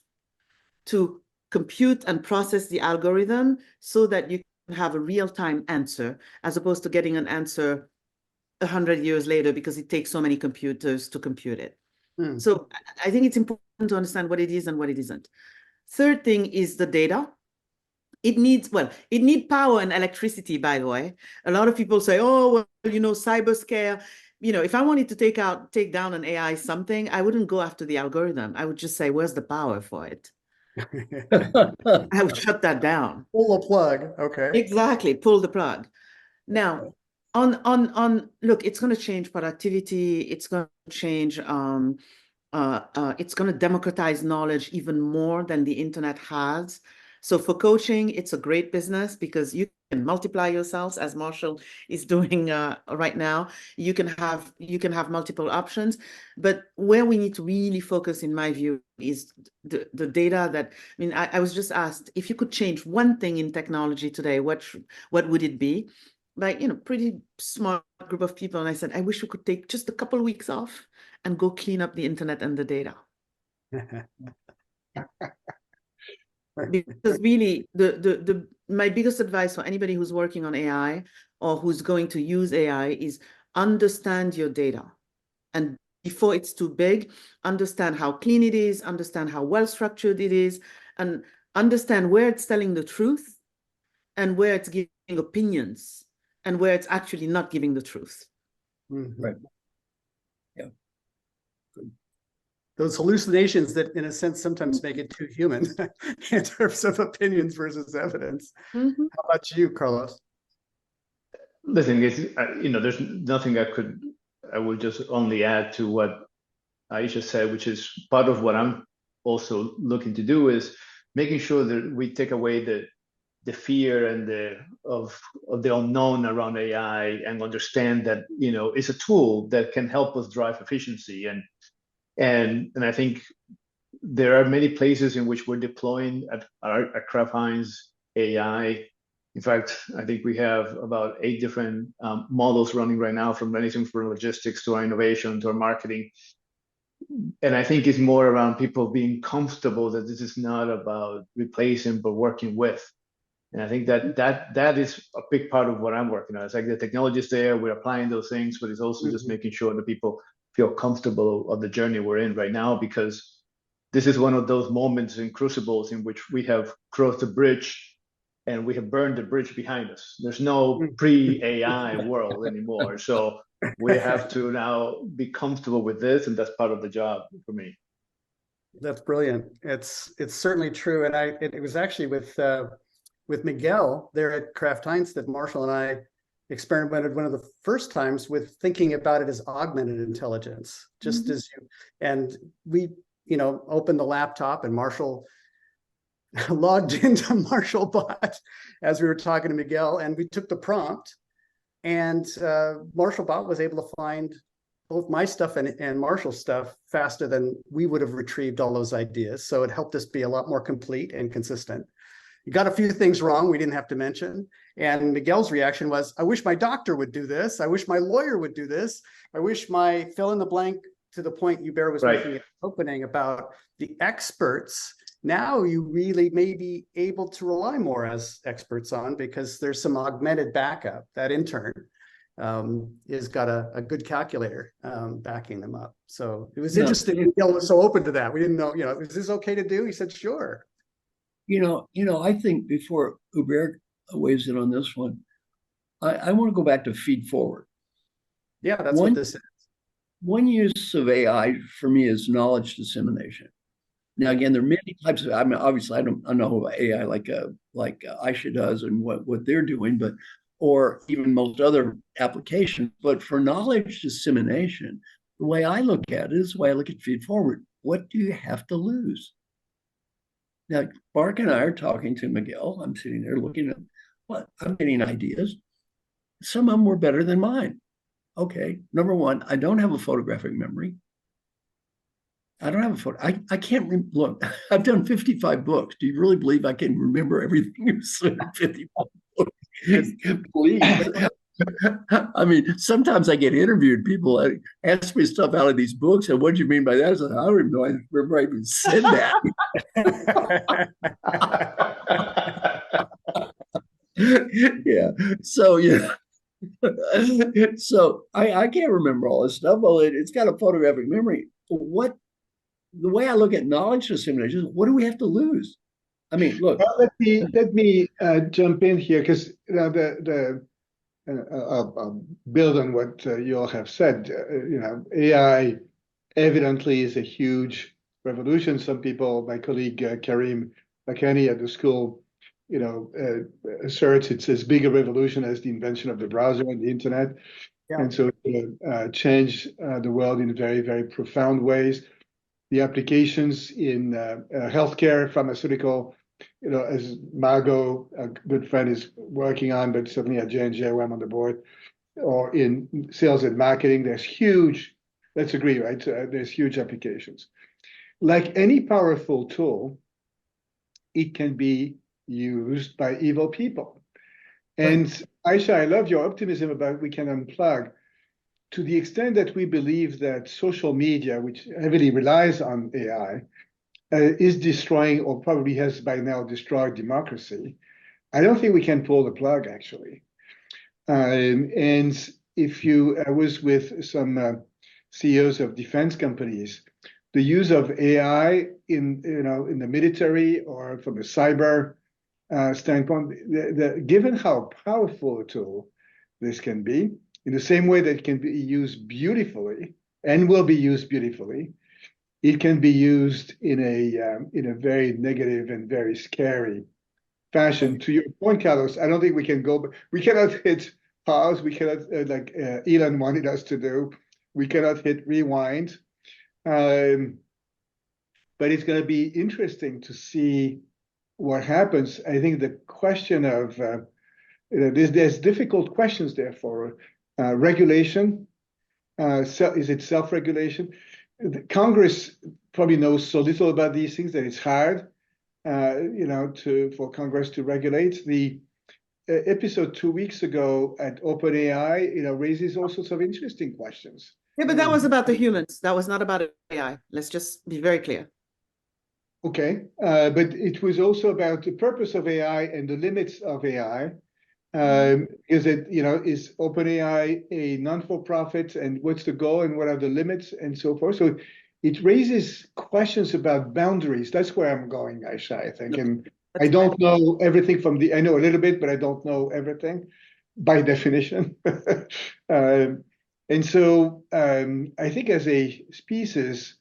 to compute and process the algorithm so that you can have a real-time answer, as opposed to getting an answer 100 years later because it takes so many computers to compute it. So I think it's important to understand what it is and what it isn't. Third thing is the data. It needs power and electricity, by the way. A lot of people say, oh, well, cyber scare. If I wanted to take down an AI something, I wouldn't go after the algorithm. I would just say, where's the power for it? I would shut that down. Pull the plug. Okay. Exactly. Pull the plug. Now, look, it's going to change productivity. It's going to change, it's going to democratize knowledge even more than the internet has. So for coaching, it's a great business because you can multiply yourselves, as Marshall is doing right now. You can have multiple options, but where we need to really focus, in my view, is the data that, I was just asked, if you could change one thing in technology today, what would it be? Like, pretty smart group of people. And I said, I wish we could take just a couple of weeks off and go clean up the internet and the data. Because really, my biggest advice for anybody who's working on AI or who's going to use AI is understand your data. And before it's too big, understand how clean it is, understand how well structured it is, and understand where it's telling the truth and where it's giving opinions and where it's actually not giving the truth. Right. Yeah. Good. Those hallucinations that, in a sense, sometimes make it too human in terms of opinions versus evidence. How about you, Carlos? Listen, there's nothing I will just only add to what Aicha said, which is part of what I'm also looking to do is making sure that we take away the fear and of the unknown around AI and understand that, it's a tool that can help us drive efficiency. And I think there are many places in which we're deploying at Kraft Heinz AI. In fact, I think we have about 8 different models running right now, from anything from logistics to our innovation to our marketing. And I think it's more around people being comfortable that this is not about replacing, but working with. And I think that is a big part of what I'm working on. It's like the technology is there, we're applying those things, but it's also just making sure that people feel comfortable of the journey we're in right now, because this is one of those moments in crucibles in which we have crossed the bridge and we have burned the bridge behind us. There's no pre-AI world anymore. So we have to now be comfortable with this, and that's part of the job for me. That's brilliant. It's certainly true. And it was actually with Miguel there at Kraft Heinz that Marshall and I experimented one of the first times with thinking about it as augmented intelligence, just as you, and we, opened the laptop and Marshall logged into MarshallBot as we were talking to Miguel, and we took the prompt, and MarshallBot was able to find both my stuff and Marshall's stuff faster than we would have retrieved all those ideas. So it helped us be a lot more complete and consistent. You got a few things wrong we didn't have to mention. And Miguel's reaction was, I wish my doctor would do this. I wish my lawyer would do this. I wish my fill in the blank, to the point Hubert was making at the opening about the experts. Now you really may be able to rely more as experts on, because there's some augmented backup. That intern has got a good calculator backing them up. So it was interesting. Miguel was so open to that. We didn't know, is this okay to do? He said, sure. I think before Hubert weighs in on this one, I want to go back to feed forward. Yeah, that's what this is. One use of AI for me is knowledge dissemination. Now, again, there are many types of, obviously, I don't know AI like Aicha does and what they're doing, or even most other applications. But for knowledge dissemination, the way I look at it is the way I look at feed forward. What do you have to lose? Now, Mark and I are talking to Miguel. I'm sitting there looking at what I'm getting ideas. Some of them were better than mine. Okay, number one, I don't have a photographic memory. I don't have a photo. I can't look. I've done 55 books. Do you really believe I can remember everything you said in 55 books? Please. I mean, sometimes I get interviewed. People ask me stuff out of these books, and what do you mean by that? I said, I don't even know. I remember I even said that. Yeah. So yeah. So I can't remember all this stuff. Well, it's got a photographic memory. The way I look at knowledge dissemination is, what do we have to lose? I mean, look. Well, let me jump in here, because I'll build on what you all have said. AI evidently is a huge revolution. Some people, my colleague Karim Lakhani at the school, asserts it's as big a revolution as the invention of the browser and the internet. Yeah. And so it change the world in very, very profound ways. The applications in healthcare, pharmaceutical, as Margot, a good friend, is working on, but certainly at J&J, where I'm on the board, or in sales and marketing, there's huge, let's agree, right? There's huge applications. Like any powerful tool, it can be used by evil people. And Aicha, I love your optimism about we can unplug. To the extent that we believe that social media, which heavily relies on AI, is destroying, or probably has by now destroyed, democracy, I don't think we can pull the plug, actually. And if I was with some CEOs of defense companies, the use of AI in the military or from a cyber standpoint, given how powerful a tool this can be, in the same way that it can be used beautifully and will be used beautifully, it can be used in a very negative and very scary fashion. To your point, Carlos, I don't think we can go. We cannot hit pause. We cannot, like Elon wanted us to do. We cannot hit rewind. But it's going to be interesting to see what happens. I think the question of there's difficult questions there for regulation. Is it self-regulation? Congress probably knows so little about these things that it's hard, for Congress to regulate. The episode 2 weeks ago at OpenAI, raises all sorts of interesting questions. Yeah, but that was about the humans. That was not about AI. Let's just be very clear. Okay, but it was also about the purpose of AI and the limits of AI. Is OpenAI a non-for-profit, and what's the goal and what are the limits and so forth? So it raises questions about boundaries. That's where I'm going, Aicha, I think. And I don't know everything I know a little bit, but I don't know everything by definition. And so I think as a species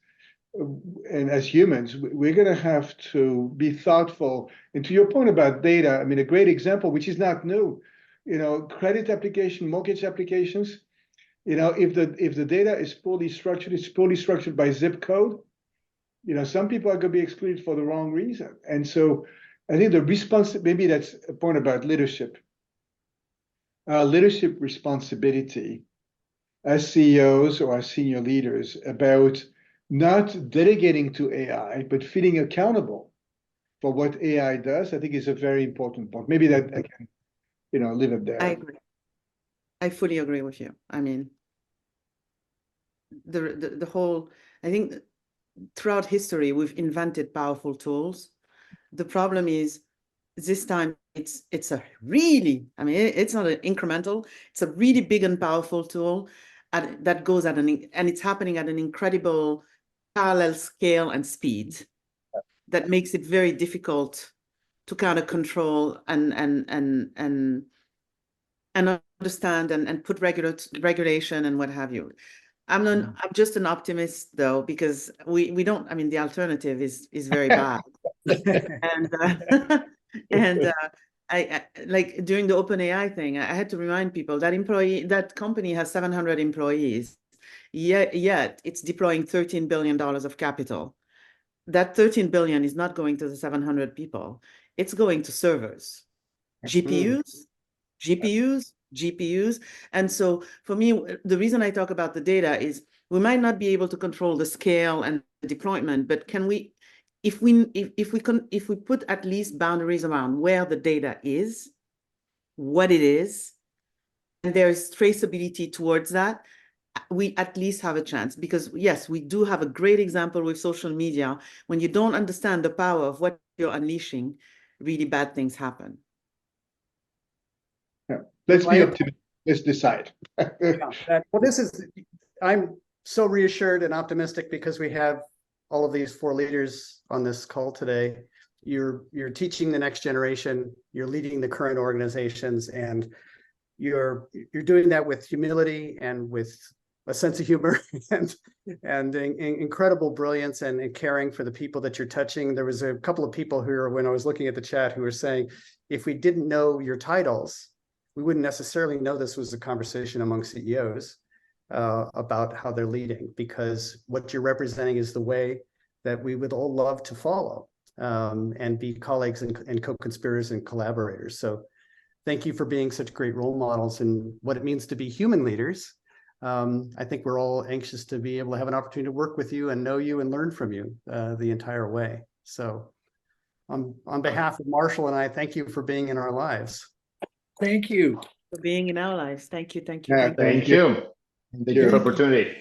and as humans, we're going to have to be thoughtful. And to your point about data, I mean, a great example, which is not new, credit application, mortgage applications, if the data is poorly structured, it's poorly structured by zip code, some people are going to be excluded for the wrong reason. And so I think maybe that's a point about leadership. Leadership responsibility as CEOs or as senior leaders about not delegating to AI, but feeling accountable for what AI does, I think is a very important point. Maybe that I can, leave it there. I agree. I fully agree with you. I mean, the whole, I think throughout history, we've invented powerful tools. The problem is this time it's a really, I mean, it's not an incremental, it's a really big and powerful tool that goes at and it's happening at an incredible parallel scale and speed that makes it very difficult to kind of control and understand and put regulation and what have you. I'm just an optimist though, because we don't, I mean, the alternative is very bad. And I like during the OpenAI thing, I had to remind people that company has 700 employees, yet it's deploying $13 billion of capital. That 13 billion is not going to the 700 people. It's going to servers, GPUs. And so for me, the reason I talk about the data is we might not be able to control the scale and the deployment, but can we, if we put at least boundaries around where the data is, what it is, and there's traceability towards that, we at least have a chance. Because yes, we do have a great example with social media. When you don't understand the power of what you're unleashing, really bad things happen. Yeah. Let's be optimistic. Let's decide. Well, I'm so reassured and optimistic because we have all of these 4 leaders on this call today. You're teaching the next generation, you're leading the current organizations, and you're doing that with humility and with a sense of humor and incredible brilliance and caring for the people that you're touching. There was a couple of people who, when I was looking at the chat, who were saying, if we didn't know your titles, we wouldn't necessarily know this was a conversation among CEOs about how they're leading, because what you're representing is the way that we would all love to follow and be colleagues and co-conspirators and collaborators. So thank you for being such great role models and what it means to be human leaders. I think we're all anxious to be able to have an opportunity to work with you and know you and learn from you the entire way. So on behalf of Marshall and I, thank you for being in our lives. Thank you. For being in our lives. Thank you. Yeah, Thank you for the opportunity.